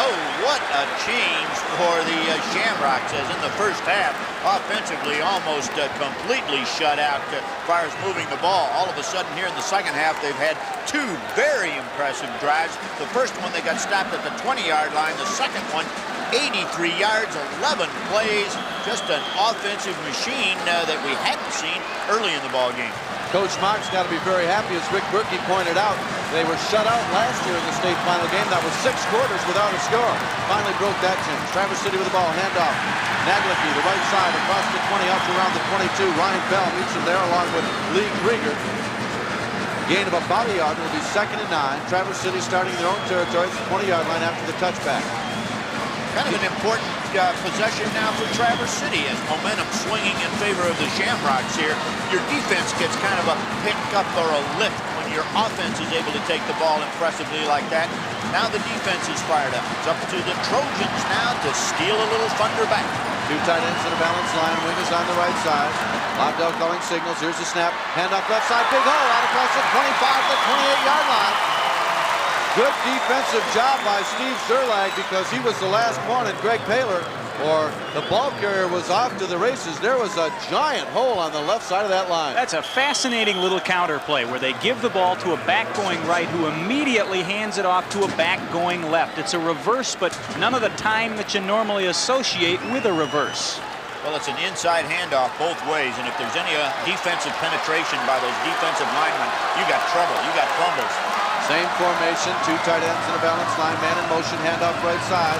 Oh, what a change for the Shamrocks, as in the first half, offensively almost completely shut out as far as moving the ball. All of a sudden here in the second half, they've had two very impressive drives. The first one, they got stopped at the 20-yard line. The second one, 83 yards, 11 plays. Just an offensive machine that we hadn't seen early in the ball game. Coach Mark's got to be very happy, as Rick Berkey pointed out. They were shut out last year in the state final game. That was 6 quarters without a score. Finally broke that change. Traverse City with the ball, handoff. Naglicki, the right side, across the 20, up to around the 22. Ryan Bell meets him there along with Lee Krieger. Gain of about a yard. It'll be 2nd and 9. Traverse City starting their own territory at the 20-yard line after the touchback. Kind of an important possession now for Traverse City, as momentum swinging in favor of the Shamrocks here. Your defense gets kind of a pick up or a lift when your offense is able to take the ball impressively like that. Now the defense is fired up. It's up to the Trojans now to steal a little thunder back. Two tight ends in a balanced line. Wing is on the right side. Lobdell calling signals. Here's the snap. Hand off left side. Big hole out across the 25 to the 28-yard line. Good defensive job by Steve Zerlag, because he was the last one, and Greg Paler, or the ball carrier, was off to the races. There was a giant hole on the left side of that line. That's a fascinating little counter play where they give the ball to a back going right who immediately hands it off to a back going left. It's a reverse, but none of the time that you normally associate with a reverse. Well, it's an inside handoff both ways, and if there's any defensive penetration by those defensive linemen, you got trouble, you got fumbles. Same formation, two tight ends in a balanced line, man in motion, handoff right side.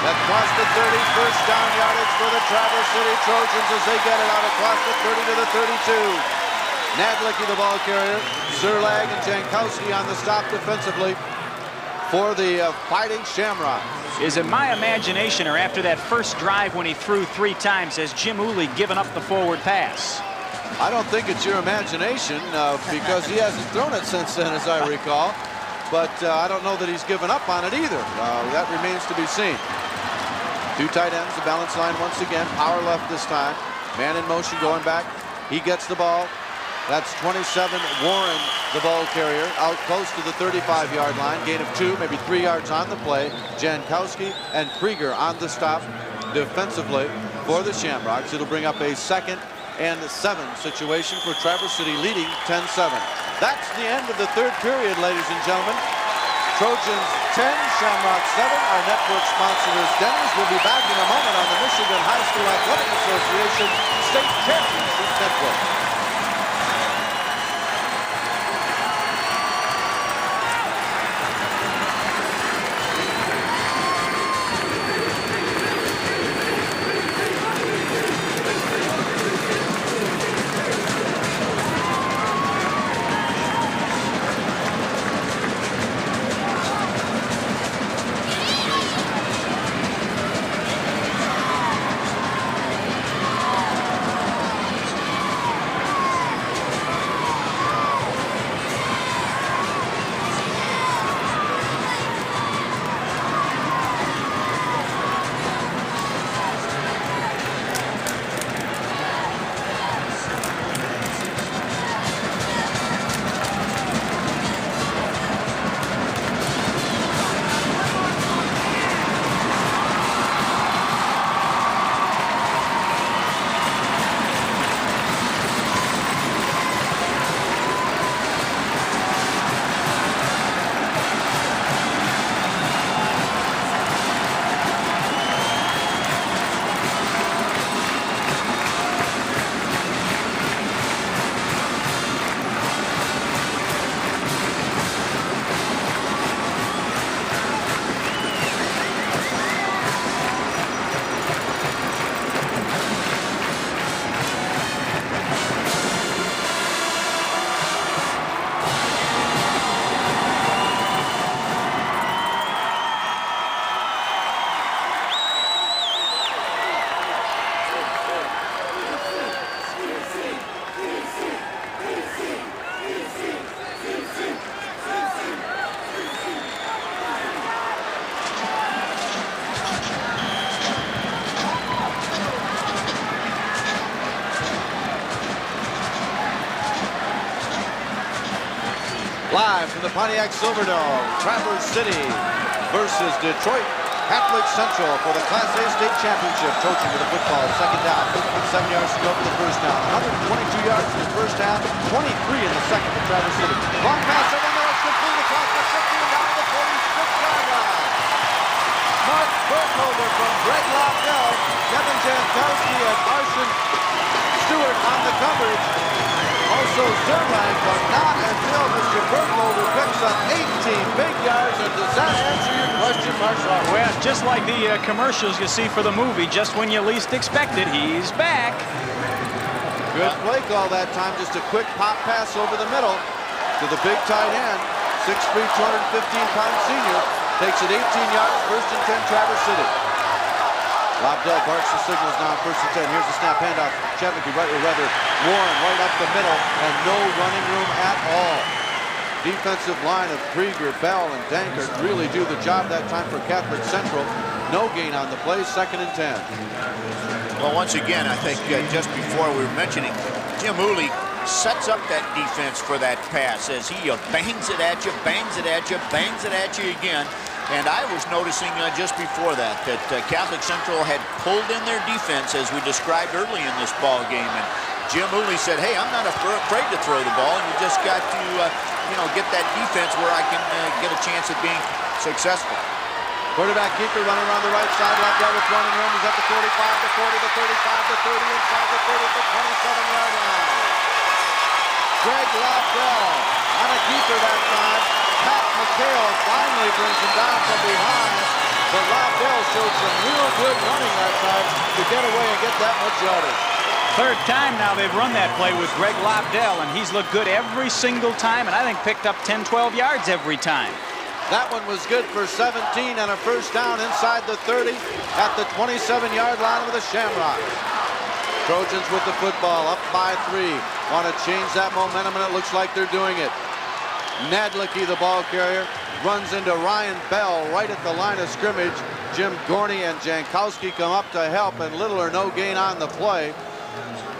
Across the 30, first down yardage for the Traverse City Trojans as they get it out across the 30 to the 32. Naglicki, the ball carrier. Zerlag and Jankowski on the stop defensively. for the Fighting Shamrocks. Is it my imagination, or after that first drive when he threw 3 times, has Jim Uli given up the forward pass? I don't think it's your imagination because he hasn't thrown it since then, as I recall. But I don't know that he's given up on it either. That remains to be seen. 2 tight ends, the balance line once again. Power left this time. Man in motion going back. He gets the ball. That's 27, Warren, the ball carrier, out close to the 35-yard line. Gain of 2, maybe 3 yards on the play. Jankowski and Krieger on the stop defensively for the Shamrocks. It'll bring up a 2nd and 7 situation for Traverse City, leading 10-7. That's the end of the 3rd period, ladies and gentlemen. Trojans 10, Shamrocks 7. Our network sponsor is Denny's. We'll be back in a moment on the Michigan High School Athletic Association State Championship Network. Live from the Pontiac Silverdome, Traverse City versus Detroit Catholic Central for the Class A State Championship. Trojan with the football, 2nd down, 7 yards to go for the first down. 122 yards in the first half, 23 in the second for Traverse City. Long pass over the middle, it's complete across the 50 and down to the 46-yard line. Mark Burkholder from Greg Lobdell, Kevin Jankowski and Martian Stewart on the coverage. Also Zerline from Knott and Phil. Mr. Burkholder picks up 18 big yards. And does that answer your question, Marshall? Well, just like the commercials you see for the movie, just when you least expect it, he's back. Good play call that time. Just a quick pop pass over the middle to the big tight end. 6'3", 215-pound senior. Takes it 18 yards. 1st and 10, Traverse City. Lobdell barks the signals now, 1st and 10. Here's the snap handoff. Chevy right, or rather Warren right up the middle, and no running room at all. Defensive line of Krieger, Bell, and Dankert really do the job that time for Catholic Central. No gain on the play, 2nd and 10. Well, once again, I think just before we were mentioning, Jim Uli sets up that defense for that pass as he bangs it at you, bangs it at you, bangs it at you again. And I was noticing just before that Catholic Central had pulled in their defense as we described early in this ball game. And Jim Uli said, hey, I'm not afraid to throw the ball. And you just got to, get that defense where I can get a chance at being successful. Quarterback keeper running around the right side. Lobdell with running room. He's at the 45, the 40, the 35, the 30, inside the 30, the 27-yard line. Greg Lobdell on a keeper that time. Pat McHale finally brings him down from behind, but Lobdell showed some real good running that time to get away and get that much yardage. 3rd time now they've run that play with Greg Lobdell, and he's looked good every single time, and I think picked up 10, 12 yards every time. That one was good for 17 and a first down inside the 30 at the 27-yard line of the Shamrocks. Trojans with the football, up by 3. Want to change that momentum, and it looks like they're doing it. Nadlicki, the ball carrier, runs into Ryan Bell right at the line of scrimmage. Jim Gorney and Jankowski come up to help, and little or no gain on the play.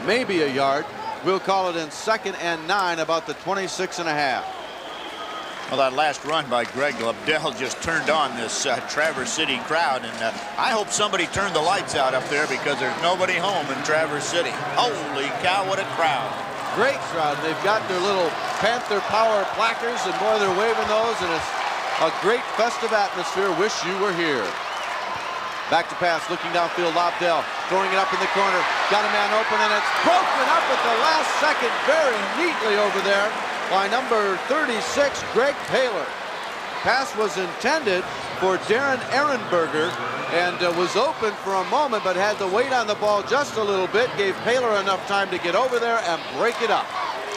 Maybe a yard. We'll call it in 2nd and 9, about the 26.5. Well, that last run by Greg Lobdell just turned on this Traverse City crowd, and I hope somebody turned the lights out up there because there's nobody home in Traverse City. Holy cow, what a crowd. Great crowd. They've got their little Panther Power placards, and boy, they're waving those, and it's a great festive atmosphere. Wish you were here. Back to pass, looking downfield, Lobdell throwing it up in the corner. Got a man open, and it's broken up at the last second very neatly over there by number 36, Greg Paler. Pass was intended for Darren Ehrenberger and was open for a moment, but had to wait on the ball just a little bit. Gave Paler enough time to get over there and break it up.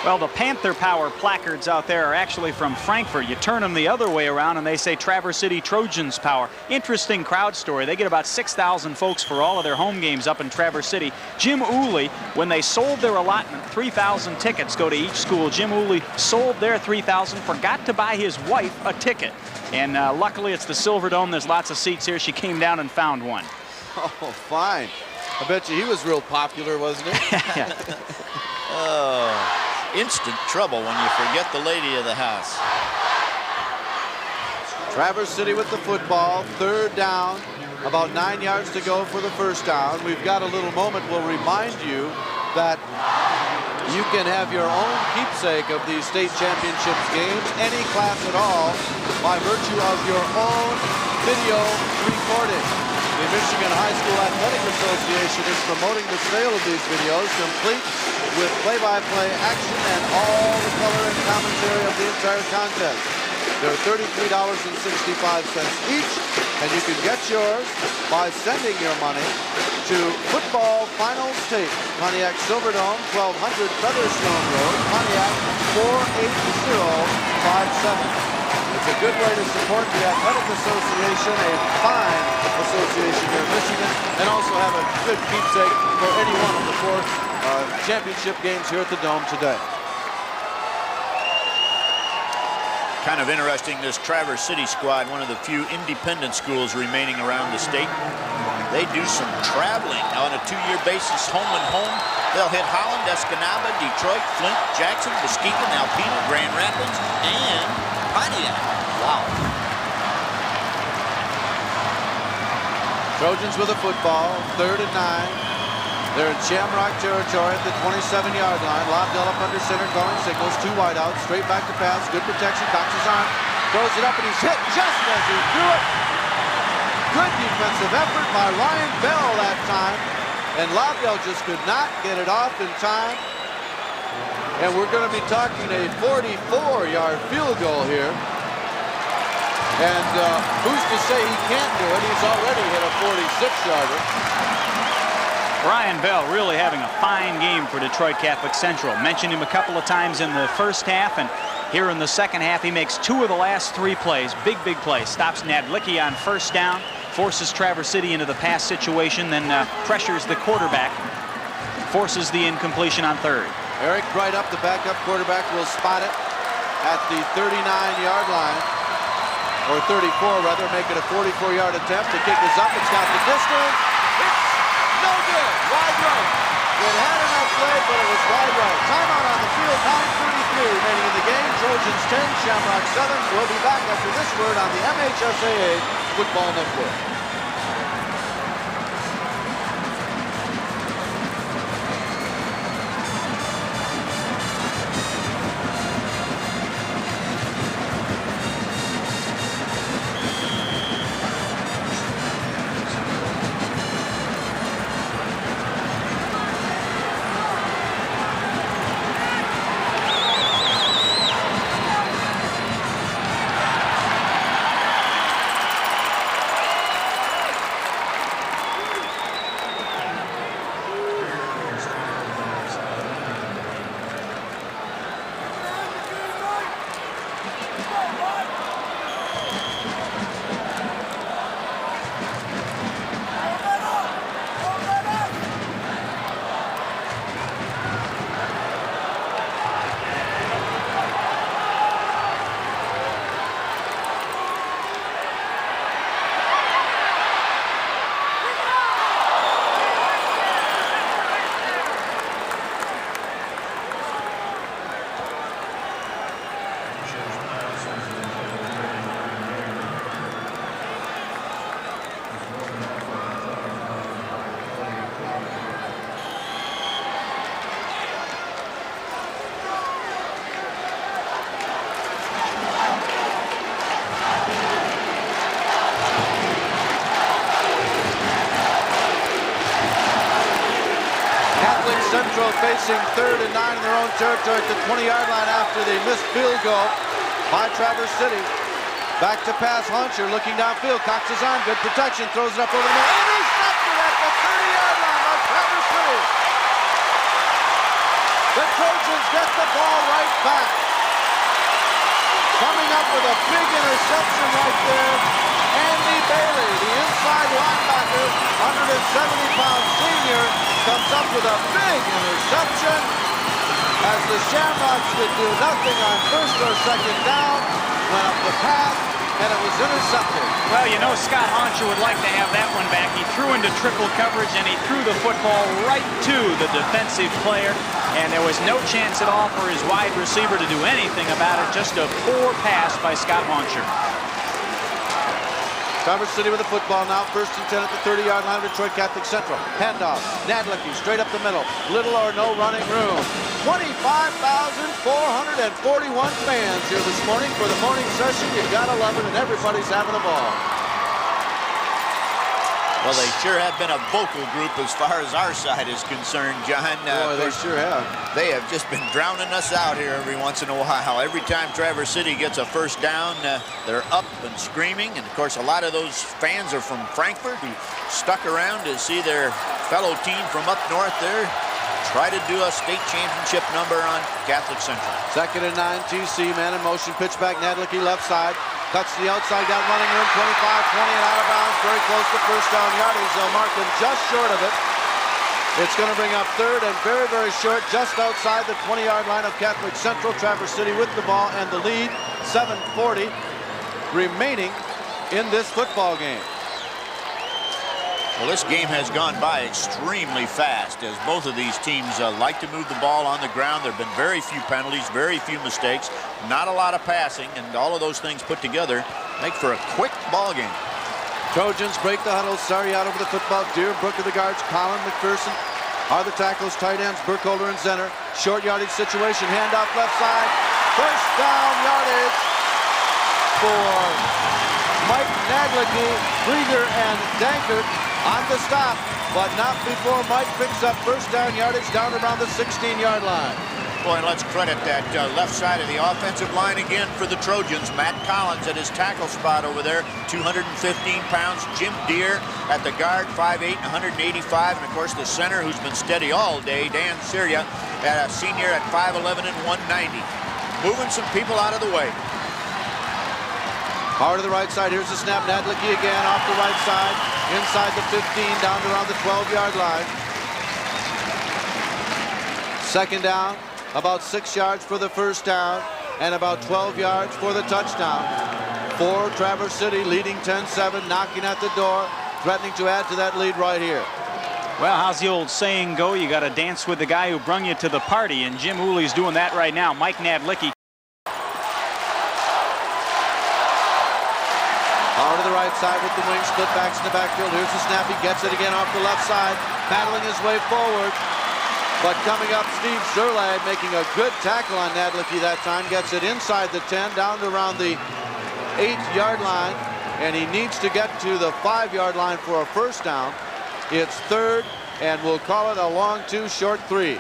Well, the Panther Power placards out there are actually from Frankfurt. You turn them the other way around and they say Traverse City Trojans Power. Interesting crowd story. They get about 6,000 folks for all of their home games up in Traverse City. Jim Uli, when they sold their allotment, 3,000 tickets go to each school. Jim Uli sold their 3,000, forgot to buy his wife a ticket. And luckily it's the Silver Dome. There's lots of seats here. She came down and found one. Oh, fine. I bet you he was real popular, wasn't he? Yeah. Oh. Instant trouble when you forget the lady of the house. Traverse City with the football, 3rd down, about 9 yards to go for the first down. We've got a little moment. We'll remind you that you can have your own keepsake of these state championships games, any class at all, by virtue of your own video recording. The Michigan High School Athletic Association is promoting the sale of these videos, complete with play-by-play action and all the color and commentary of the entire contest. They're $33.65 each, and you can get yours by sending your money to Football Finals Tape, Pontiac Silverdome, 1200 Featherstone Road, Pontiac 48057. It's a good way to support the Athletic Association, a fine association here in Michigan, and also have a good keepsake for any one of the 4 championship games here at the Dome today. Kind of interesting, this Traverse City squad, one of the few independent schools remaining around the state. They do some traveling on a 2-year basis, home and home. They'll hit Holland, Escanaba, Detroit, Flint, Jackson, Muskegon, Alpena, Grand Rapids, and Pontiac. Wow. Trojans with a football, 3rd and 9. They're in Shamrock territory at the 27-yard line. Lobdell up under center, calling signals. 2 wideouts, straight back to pass. Good protection, cocks his arm, throws it up, and he's hit just as he threw it. Good defensive effort by Ryan Bell that time, and Lobdell just could not get it off in time. And we're going to be talking a 44-yard field goal here. And who's to say he can't do it? He's already hit a 46-yarder. Ryan Bell really having a fine game for Detroit Catholic Central. Mentioned him a couple of times in the first half, and here in the second half he makes 2 of the last 3 plays. Big plays. Stops Nadlicki on first down, forces Traverse City into the pass situation, then pressures the quarterback, forces the incompletion on 3rd. Eric Bright up, the backup quarterback, will spot it at the 39-yard line, or 34 rather, make it a 44-yard attempt. The kick is up, it's got the distance. It's no good, wide right. It had enough play, but it was wide right. Timeout on the field, 9:33 remaining in the game. Trojans 10, Shamrock 7. We'll be back after this word on the MHSAA Football Network. facing 3rd and 9 in their own territory at the 20-yard line after the missed field goal by Traverse City. Back to pass, Hauncher looking downfield. Cox is on, good protection, throws it up over the middle. Intercepted at the 30-yard line by Traverse City. The Trojans get the ball right back. Coming up with a big interception right there, Andy Bailey, the inside linebacker, 170-pound senior, comes up with a big interception as the Shamrocks could do nothing on first or second down. Went up the path, and it was intercepted. Well, you know, Scott Hauncher would like to have that one back. He threw into triple coverage, and he threw the football right to the defensive player, and there was no chance at all for his wide receiver to do anything about it. Just a poor pass by Scott Hauncher. Traverse City with the football now, 1st and 10 at the 30-yard line of Detroit Catholic Central. Handoff, Nadlicki straight up the middle. Little or no running room. 25,441 fans here this morning for the morning session. You gotta love it, and everybody's having a ball. Well, they sure have been a vocal group as far as our side is concerned, John. Boy, they sure have. They have just been drowning us out here every once in a while. Every time Traverse City gets a first down, they're up and screaming. And, of course, a lot of those fans are from Frankfort who stuck around to see their fellow team from up north there try to do a state championship number on Catholic Central. 2nd and 9, TC, man in motion, pitch back, Nadlicki left side. Cuts to the outside, down running room, 25-20 and out of bounds, very close to first down yardage. They'll mark them just short of it. It's going to bring up 3rd and very, very short, just outside the 20-yard line of Catholic Central. Traverse City with the ball and the lead, 7:40 remaining in this football game. Well, this game has gone by extremely fast as both of these teams like to move the ball on the ground. There have been very few penalties, very few mistakes, not a lot of passing, and all of those things put together make for a quick ball game. Trojans break the huddle. Sariat over the football. Deerbrook of the guards. Colin McPherson are the tackles. Tight ends Burkholder and Zenner. Short yardage situation. Handoff left side. First down yardage for Mike Nadlicki, Krieger, and Dankert on the stop, but not before Mike picks up first down yardage down around the 16-yard line. Boy, and let's credit that left side of the offensive line again for the Trojans. Matt Collins at his tackle spot over there, 215 pounds. Jim Deere at the guard, 5'8", 185. And, of course, the center, who's been steady all day, Dan Syria, a senior at 5'11" and 190. Moving some people out of the way. Power to the right side. Here's the snap. Nadlicki again off the right side. Inside the 15, down to around the 12-yard line. 2nd down, about 6 yards for the first down, and about 12 yards for the touchdown. For Traverse City, leading 10-7, knocking at the door, threatening to add to that lead right here. Well, how's the old saying go? You got to dance with the guy who brung you to the party, and Jim Hooley's doing that right now. Mike Nadlicki. Power to the right side with the wing, split backs in the backfield. Here's the snap. He gets it again off the left side, battling his way forward. But coming up, Steve Zerlad making a good tackle on Nadlicki that time. Gets it inside the 10, down to around the 8-yard line. And he needs to get to the 5-yard line for a first down. It's 3rd, and we'll call it a long 2, short 3.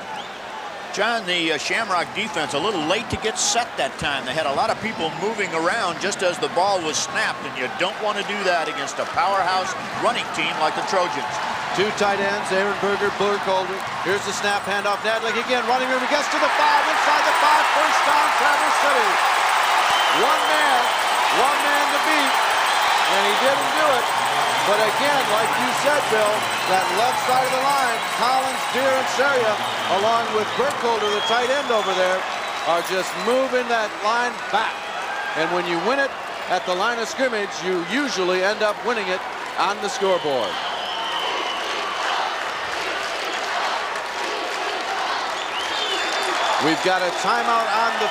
John, the Shamrock defense a little late to get set that time. They had a lot of people moving around just as the ball was snapped, and you don't want to do that against a powerhouse running team like the Trojans. 2 tight ends, Aaron Berger, Burkholder. Here's the snap, handoff, Nadlicki again, running room. He gets to the 5, inside the 5, first down, Traverse City. One man to beat, and he didn't do it. But again, like you said, Bill, that left side of the line, Collins, Deere, and Seria, along with Burkholder, the tight end over there, are just moving that line back. And when you win it at the line of scrimmage, you usually end up winning it on the scoreboard. We've got a timeout on the...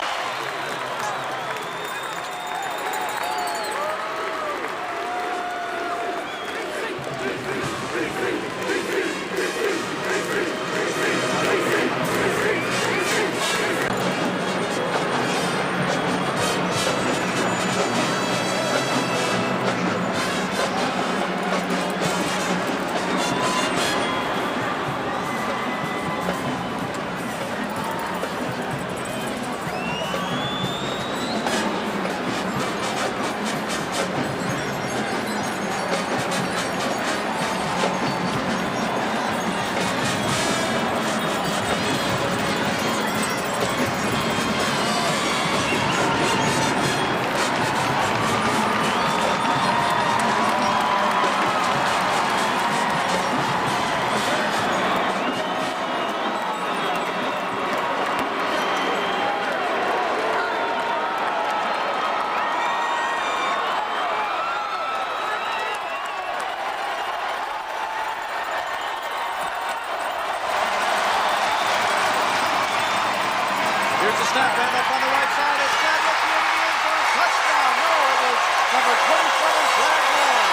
number 27, Brad Warren.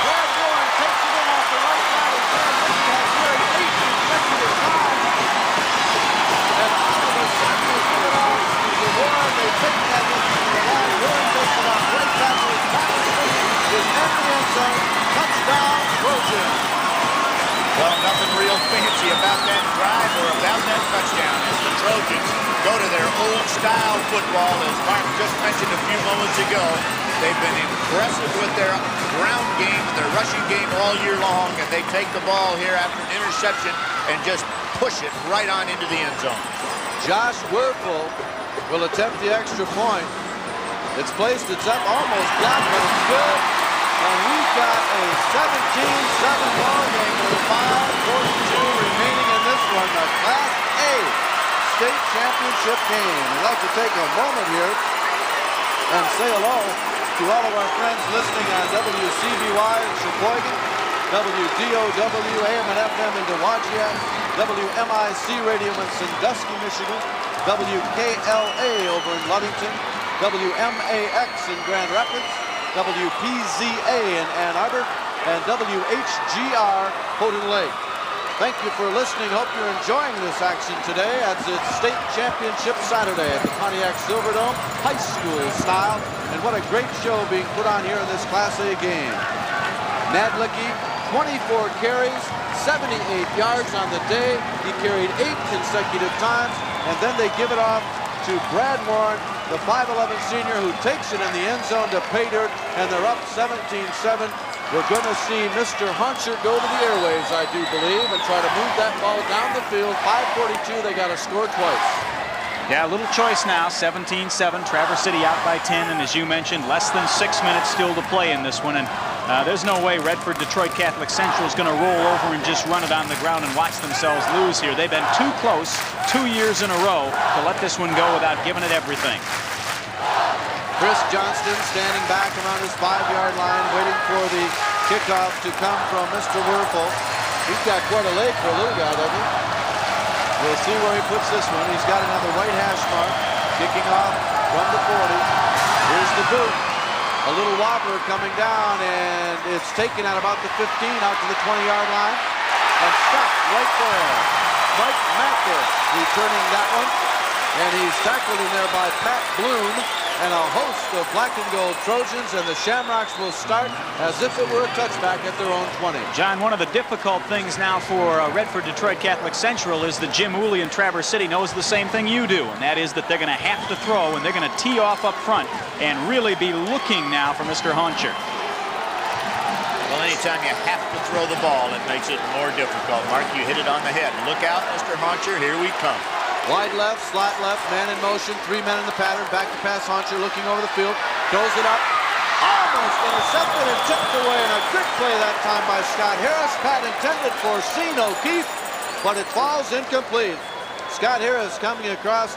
Brad Warren takes it in off the right side, and Brad Warren has nearly 8 consecutive times. And all of a sudden, they put it off to Warren. They take that into the line. Warren takes it off right back to his tackle. Is in the end zone. Touchdown, Trojan. Well, nothing real fancy about that drive or about that touchdown as the Trojans go to their old-style football. As Mark just mentioned a few moments ago, they've been impressive with their ground game, their rushing game all year long, and they take the ball here after an interception and just push it right on into the end zone. Josh Werfel will attempt the extra point. It's placed, it's up, almost blocked, but it's good. And we've got a 17-7 ball game with 5:42 remaining in this one, the Class A state championship game. I'd like to take a moment here and say hello to all of our friends listening on WCBY in Sheboygan, WDOW AM and FM in Dowagiac, WMIC Radio in Sandusky, Michigan, WKLA over in Ludington, WMAX in Grand Rapids, WPZA in Ann Arbor, and WHGR Houghton Lake. Thank you for listening. Hope you're enjoying this action today as it's State Championship Saturday at the Pontiac Silverdome, high school style. And what a great show being put on here in this Class A game. Nadlicki, 24 carries, 78 yards on the day. He carried 8 consecutive times, and then they give it off to Brad Warren, the 5'11 senior, who takes it in the end zone to pay dirt, and they're up 17-7. We're going to see Mr. Huncher go to the airwaves, I do believe, and try to move that ball down the field. 5:42, they got to score twice. Yeah, a little choice now, 17-7, Traverse City out by 10, and as you mentioned, less than 6 minutes still to play in this one, and there's no way Redford Detroit Catholic Central is going to roll over and just run it on the ground and watch themselves lose here. They've been too close 2 years in a row to let this one go without giving it everything. Chris Johnston standing back around his 5-yard line, waiting for the kickoff to come from Mr. Werfel. He's got quite a leg for a little guy, doesn't he? We'll see where he puts this one. He's got another right hash mark, kicking off from the 40. Here's the boot. A little wobbler coming down, and it's taken at about the 15, out to the 20-yard line, and stopped right there. Mike Macker returning that one, and he's tackled in there by Pat Bloom, and a host of black and gold Trojans, and the Shamrocks will start as if it were a touchback at their own 20. John, one of the difficult things now for Redford Detroit Catholic Central is that Jim Woolley in Traverse City knows the same thing you do, and that is that they're going to have to throw, and they're going to tee off up front and really be looking now for Mr. Huncher. Well, anytime you have to throw the ball, it makes it more difficult. Mark, you hit it on the head. Look out, Mr. Huncher, here we come. Wide left, slot left, man in motion, 3 men in the pattern, back to pass. Huncher looking over the field, throws it up, almost intercepted and tipped away, and a good play that time by Scott Harris. Pat intended for Sean O'Keefe, but it falls incomplete. Scott Harris coming across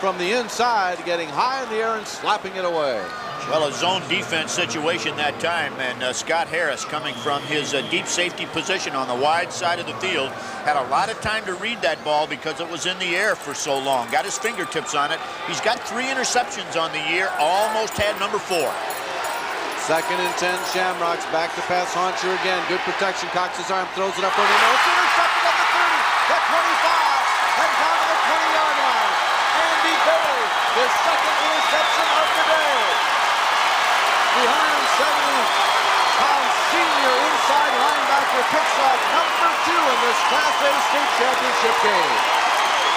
from the inside, getting high in the air and slapping it away. Well, a zone defense situation that time, and Scott Harris, coming from his deep safety position on the wide side of the field, had a lot of time to read that ball because it was in the air for so long. Got his fingertips on it. He's got 3 interceptions on the year, almost had number 4. 2nd and 10, Shamrocks back to pass. Huncher again, good protection, cocks his arm, throws it up where they know it's intercepted at the 30, the 25, and down to the 20-yard line. Andy Bailey, his 2nd interception of the day. The 170-pound senior inside linebacker picks off number 2 in this Class A state championship game.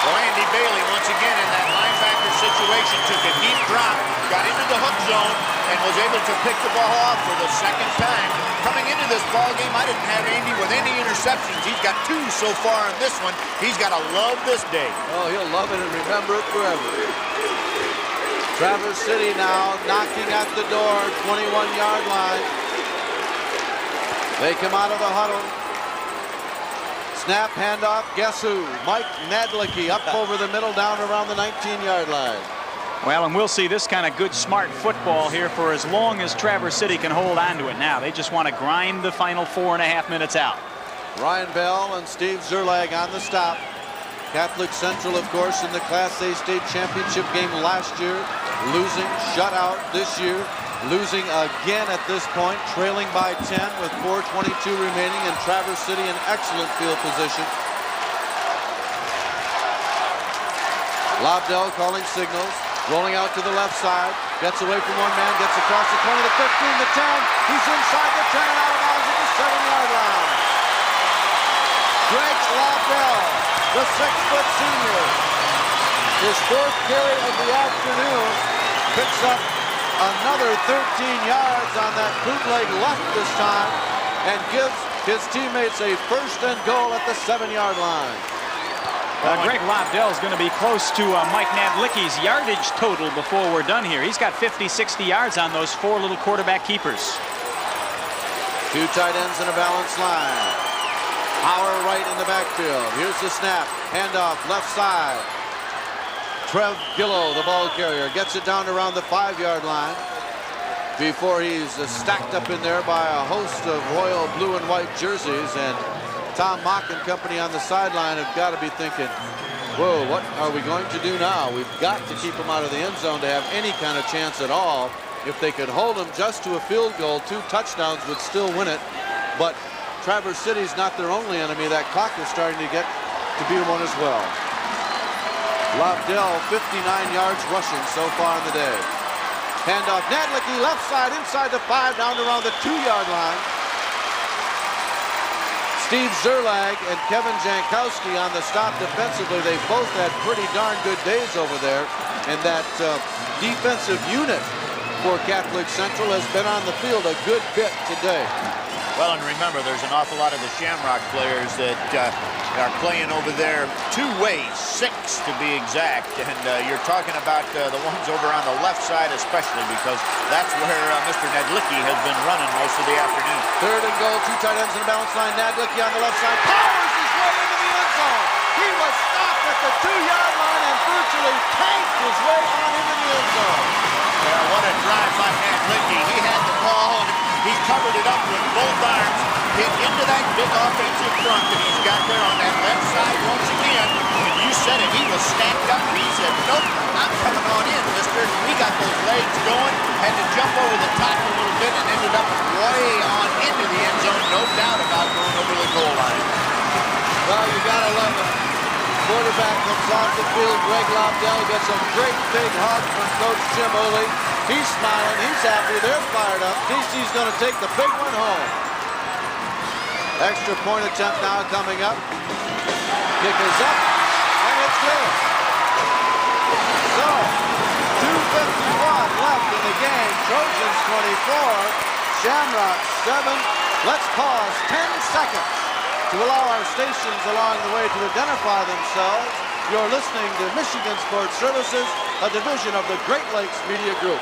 Well, Andy Bailey, once again in that linebacker situation, took a deep drop, got into the hook zone, and was able to pick the ball off for the 2nd time. Coming into this ball game, I didn't have Andy with any interceptions. He's got 2 so far in this one. He's got to love this day. Oh, he'll love it and remember it forever. Traverse City now knocking at the door, 21-yard line. They come out of the huddle. Snap, handoff, guess who? Mike Nadlicki up over the middle, down around the 19-yard line. Well, and we'll see this kind of good, smart football here for as long as Traverse City can hold on to it. Now, they just want to grind the final 4.5 minutes out. Ryan Bell and Steve Zerlag on the stop. Catholic Central, of course, in the Class A state championship game last year, losing shutout this year. losing again at this point, trailing by 10 with 4:22 remaining, and Traverse City in excellent field position. Lobdell calling signals, rolling out to the left side, gets away from one man, gets across the 20, the 15, the 10. He's inside the 10 and out of bounds at the 7-yard line. Greg Lobdell, the 6-foot senior, his 4th carry of the afternoon, picks up another 13 yards on that bootleg left this time and gives his teammates a 1st and goal at the 7-yard line. Greg Lobdell is going to be close to Mike Nadlicki's yardage total before we're done here. He's got 50, 60 yards on those 4 little quarterback keepers. 2 tight ends in a balanced line. Power right in the backfield. Here's the snap. Handoff left side. Trev Gillow, the ball carrier, gets it down around the 5-yard line before he's stacked up in there by a host of royal blue and white jerseys. And Tom Mock and company on the sideline have got to be thinking, whoa, what are we going to do now? We've got to keep him out of the end zone to have any kind of chance at all. If they could hold him just to a field goal, 2 touchdowns would still win it. But Traverse City's not their only enemy. That clock is starting to get to be one as well. Lobdell, 59 yards rushing so far in the day. Handoff, Nadlicki left side, inside the 5, down around the 2-yard line. Steve Zerlag and Kevin Jankowski on the stop defensively. They both had pretty darn good days over there. And that defensive unit for Catholic Central has been on the field a good bit today. Well, and remember, there's an awful lot of the Shamrock players that are playing over there 2 ways, 6 to be exact. And you're talking about the ones over on the left side especially, because that's where Mr. Nadlicki has been running most of the afternoon. 3rd and goal, 2 tight ends in the balance line. Nadlicki on the left side, powers his way into the end zone. He was stopped at the 2-yard line and virtually tanked his way on into the end zone. Yeah, what a drive by Nadlicki. He had the ball, and he covered it up with both arms, hit into that big offensive front that he's got there on that left side once again. And you said it, he was stacked up. He said, nope, I'm coming on in, mister. He got those legs going, had to jump over the top a little bit, and ended up way on into the end zone. No doubt about going over the goal line. Well, you gotta love it. Quarterback comes off the field. Greg Lobdell gets a great big hug from Coach Jim Oley. He's smiling. He's happy. They're fired up. DC's going to take the big one home. Extra point attempt now coming up. Kick is up, and it's good. So, 2:51 left in the game. Trojans 24, Shamrocks 7. Let's pause 10 seconds to allow our stations along the way to identify themselves. You're listening to Michigan Sports Services, a division of the Great Lakes Media Group.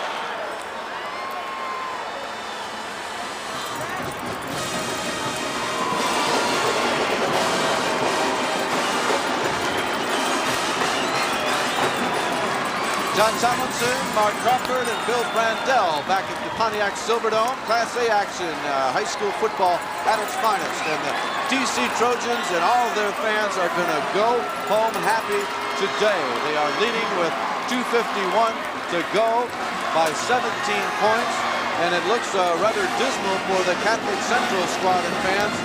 John Tomlinson, Mark Crawford, and Bill Brandell back at the Pontiac Silverdome. Class A action, high school football at its finest. And the DC Trojans and all of their fans are going to go home happy today. They are leading with 2:51 to go by 17 points. And it looks rather dismal for the Catholic Central squad and fans.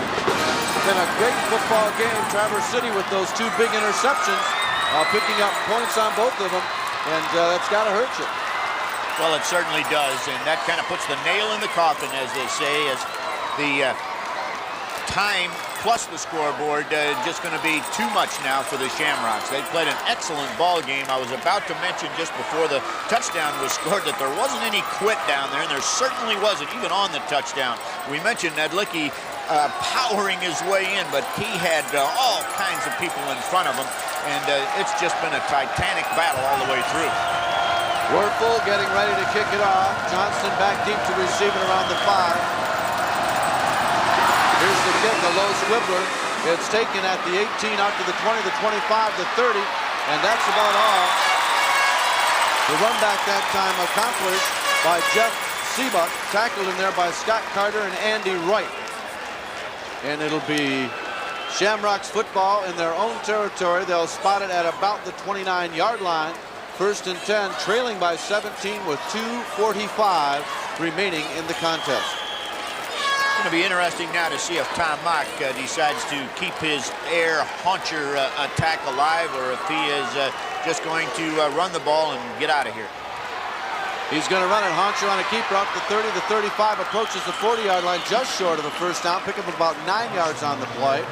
Been a great football game. Traverse City with those 2 big interceptions, picking up points on both of them. And that's got to hurt you. Well, it certainly does, and that kind of puts the nail in the coffin, as they say, as the time plus the scoreboard just going to be too much now for the Shamrocks. They played an excellent ball game. I was about to mention just before the touchdown was scored that there wasn't any quit down there, and there certainly wasn't, even on the touchdown. We mentioned Nadlicki powering his way in, but he had all kinds of people in front of him, and it's just been a titanic battle all the way through. Werfel getting ready to kick it off. Johnston back deep to receive it around the 5. Here's the kick, a low swiveler. It's taken at the 18, out to the 20, the 25, the 30, and that's about all. The run back that time accomplished by Jeff Seabuck, tackled in there by Scott Carter and Andy Wright. And it'll be Shamrocks football in their own territory. They'll spot it at about the 29-yard line. 1st and 10, trailing by 17 with 2:45 remaining in the contest. It's going to be interesting now to see if Tom Mock decides to keep his air hauncher attack alive, or if he is just going to run the ball and get out of here. He's going to run it. Hauncher on a keeper up the 30, the 35, approaches the 40-yard line, just short of the first down. Pick up about 9 yards on the play.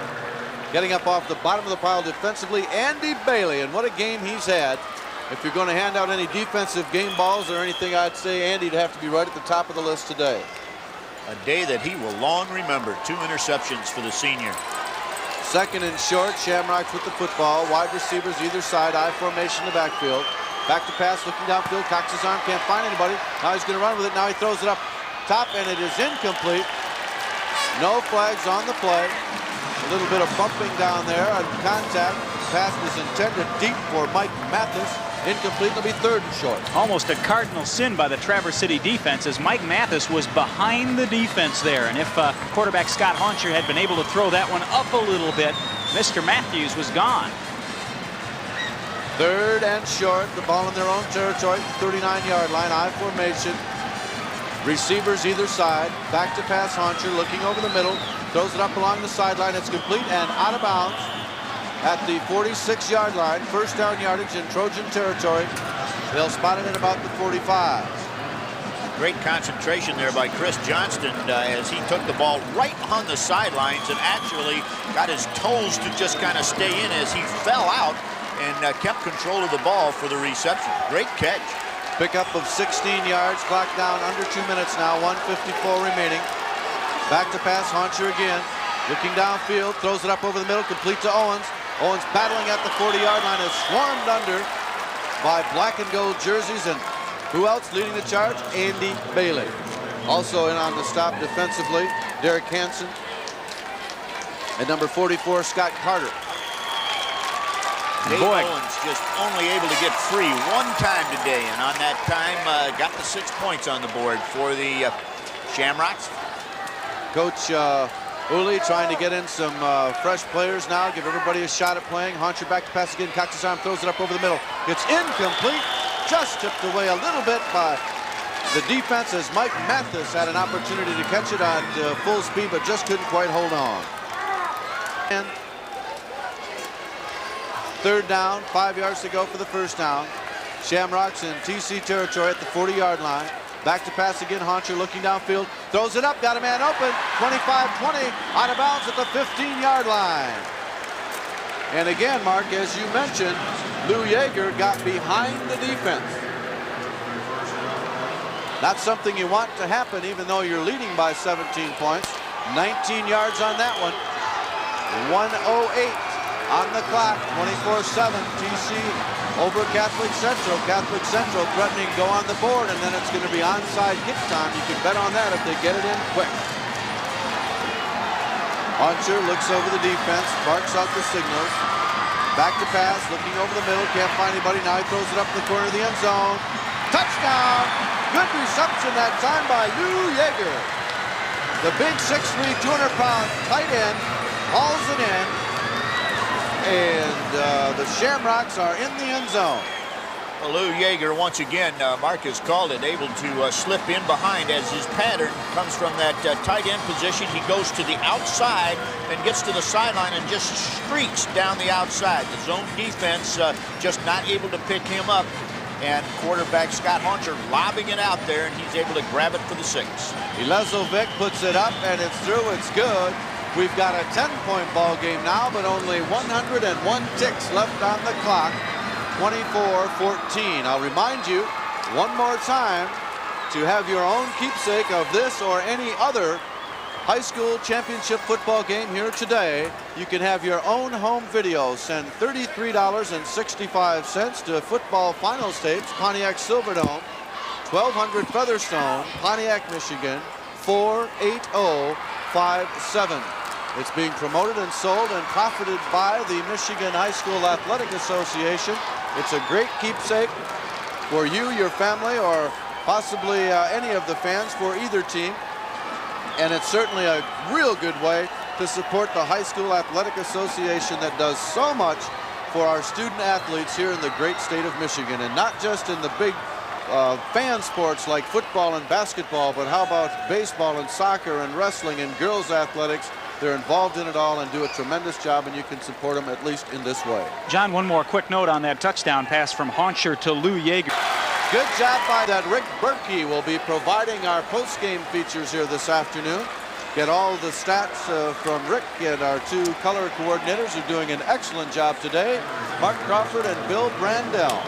Getting up off the bottom of the pile defensively, Andy Bailey, and what a game he's had. If you're going to hand out any defensive game balls or anything, I'd say Andy'd have to be right at the top of the list today. A day that he will long remember. 2 interceptions for the senior. Second and short, Shamrocks with the football. Wide receivers either side, I formation in the backfield. Back to pass, looking downfield, cocks his arm, can't find anybody. Now he's going to run with it. Now he throws it up top, and it is incomplete. No flags on the play. A little bit of bumping down there on contact. Pass was intended deep for Mike Mathis. Incomplete. It'll be third and short. Almost a cardinal sin by the Traverse City defense, as Mike Mathis was behind the defense there. And if quarterback Scott Hauncher had been able to throw that one up a little bit, Mr. Matthews was gone. Third and short, the ball in their own territory, 39-yard line, I formation. Receivers either side, back to pass Hauncher, looking over the middle, throws it up along the sideline, it's complete and out of bounds at the 46-yard line. First down yardage in Trojan territory. They'll spot it at about the 45. Great concentration there by Chris Johnston as he took the ball right on the sidelines and actually got his toes to just kind of stay in as he fell out and kept control of the ball for the reception. Great catch. Pickup of 16 yards, clock down under 2 minutes now, 1:54 remaining. Back to pass, Hauncher again. Looking downfield, throws it up over the middle, complete to Owens. Owens battling at the 40-yard line, is swarmed under by black and gold jerseys. And who else leading the charge? Andy Bailey. Also in on the stop defensively, Derek Hansen. And number 44, Scott Carter. Dave Owens just only able to get free one time today, and on that time got the 6 points on the board for the Shamrocks. Coach Uli trying to get in some fresh players now, give everybody a shot at playing. Hauncher back to pass again, cocks his arm, throws it up over the middle. It's incomplete, just tipped away a little bit by the defense as Mike Mathis had an opportunity to catch it at full speed, but just couldn't quite hold on. And third down, 5 yards to go for the first down. Shamrocks in TC territory at the 40-yard line. Back to pass again, Hauncher looking downfield. Throws it up, got a man open. 25-20, out of bounds at the 15-yard line. And again, Mark, as you mentioned, Lou Yeager got behind the defense. Not something you want to happen even though you're leading by 17 points. 19 yards on that one. 1:08. On the clock, 24-7, TC over Catholic Central. Catholic Central threatening to go on the board, and then it's going to be onside kick time. You can bet on that if they get it in quick. Hauncher looks over the defense, barks out the signals. Back to pass, looking over the middle, can't find anybody. Now he throws it up in the corner of the end zone. Touchdown! Good reception that time by Lou Yeager. The big 6'3", 200-pound tight end hauls it in. And the Shamrocks are in the end zone. Well, Lou Yeager, once again, Marcus called it, able to slip in behind as his pattern comes from that tight end position. He goes to the outside and gets to the sideline and just streaks down the outside. The zone defense just not able to pick him up. And quarterback Scott Hauncher lobbing it out there, and he's able to grab it for the 6. Elezovic puts it up, and it's through. It's good. We've got a 10-point ball game now, but only 101 ticks left on the clock. 24-14. I'll remind you one more time to have your own keepsake of this or any other high school championship football game here today. You can have your own home video. Send $33.65 to Football Finals Tapes, Pontiac Silverdome, 1200 Featherstone, Pontiac, Michigan, 48057. It's being promoted and sold and profited by the Michigan High School Athletic Association. It's a great keepsake for you, your family, or possibly any of the fans for either team. And it's certainly a real good way to support the High School Athletic Association that does so much for our student athletes here in the great state of Michigan, and not just in the big fan sports like football and basketball, but how about baseball and soccer and wrestling and girls athletics? They're involved in it all and do a tremendous job, and you can support them at least in this way. John, one more quick note on that touchdown pass from Hauncher to Lou Yeager. Good job by that. Rick Berkey will be providing our post-game features here this afternoon. Get all the stats from Rick and our two color coordinators who are doing an excellent job today, Mark Crawford and Bill Brandell.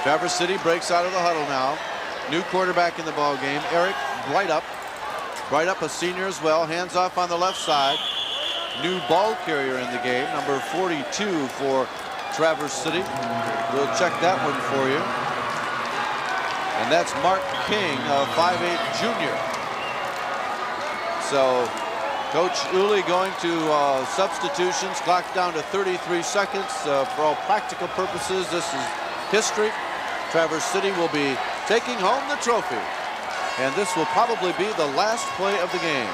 Traverse City breaks out of the huddle now. New quarterback in the ball game, Eric Breitup. Breitup, a senior as well, hands off on the left side. New ball carrier in the game, number 42 for Traverse City. We'll check that one for you. And that's Mark King, a 5'8" junior. So Coach Uli going to substitutions, clock down to 33 seconds. For all practical purposes, this is history. Traverse City will be taking home the trophy. And this will probably be the last play of the game.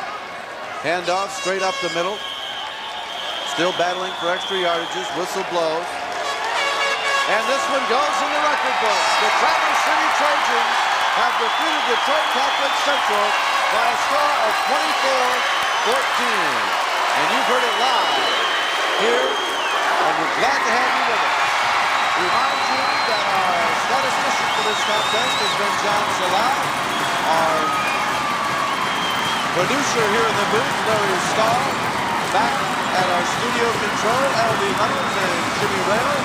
Handoff straight up the middle. Still battling for extra yardages. Whistle blows. And this one goes in the record books. The Traverse City Trojans have defeated Detroit Catholic Central by a score of 24-14. And you've heard it live here, and we're glad to have you with us. Remind you that our statistician for this contest has been John Salah. Our producer here in the booth, Larry Stahl. Back at our studio control, L.D. Reynolds and Jimmy Rail.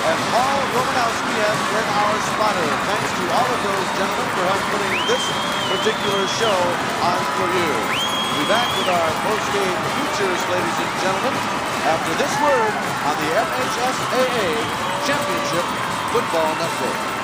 And Paul Romanowski has been our spotter. Thanks to all of those gentlemen for helping putting this particular show on for you. We'll be back with our post-game features, ladies and gentlemen, after this word on the MHSAA Championship Football Network.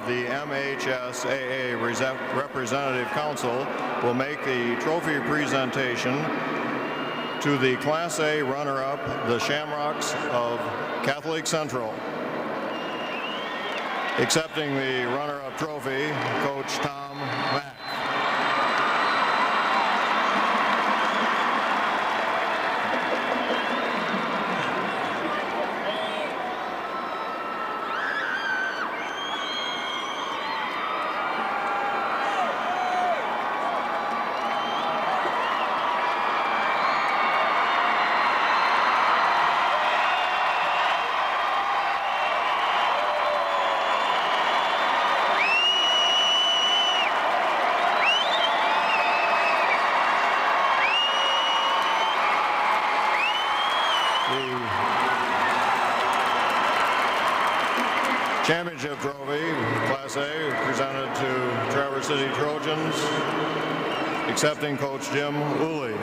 MHSAA Representative Council will make the trophy presentation to the Class A runner-up, the Shamrocks of Catholic Central. Accepting the runner-up trophy, Coach Tom Mack. Championship trophy, Class A, presented to Traverse City Trojans, accepting Coach Jim Uli.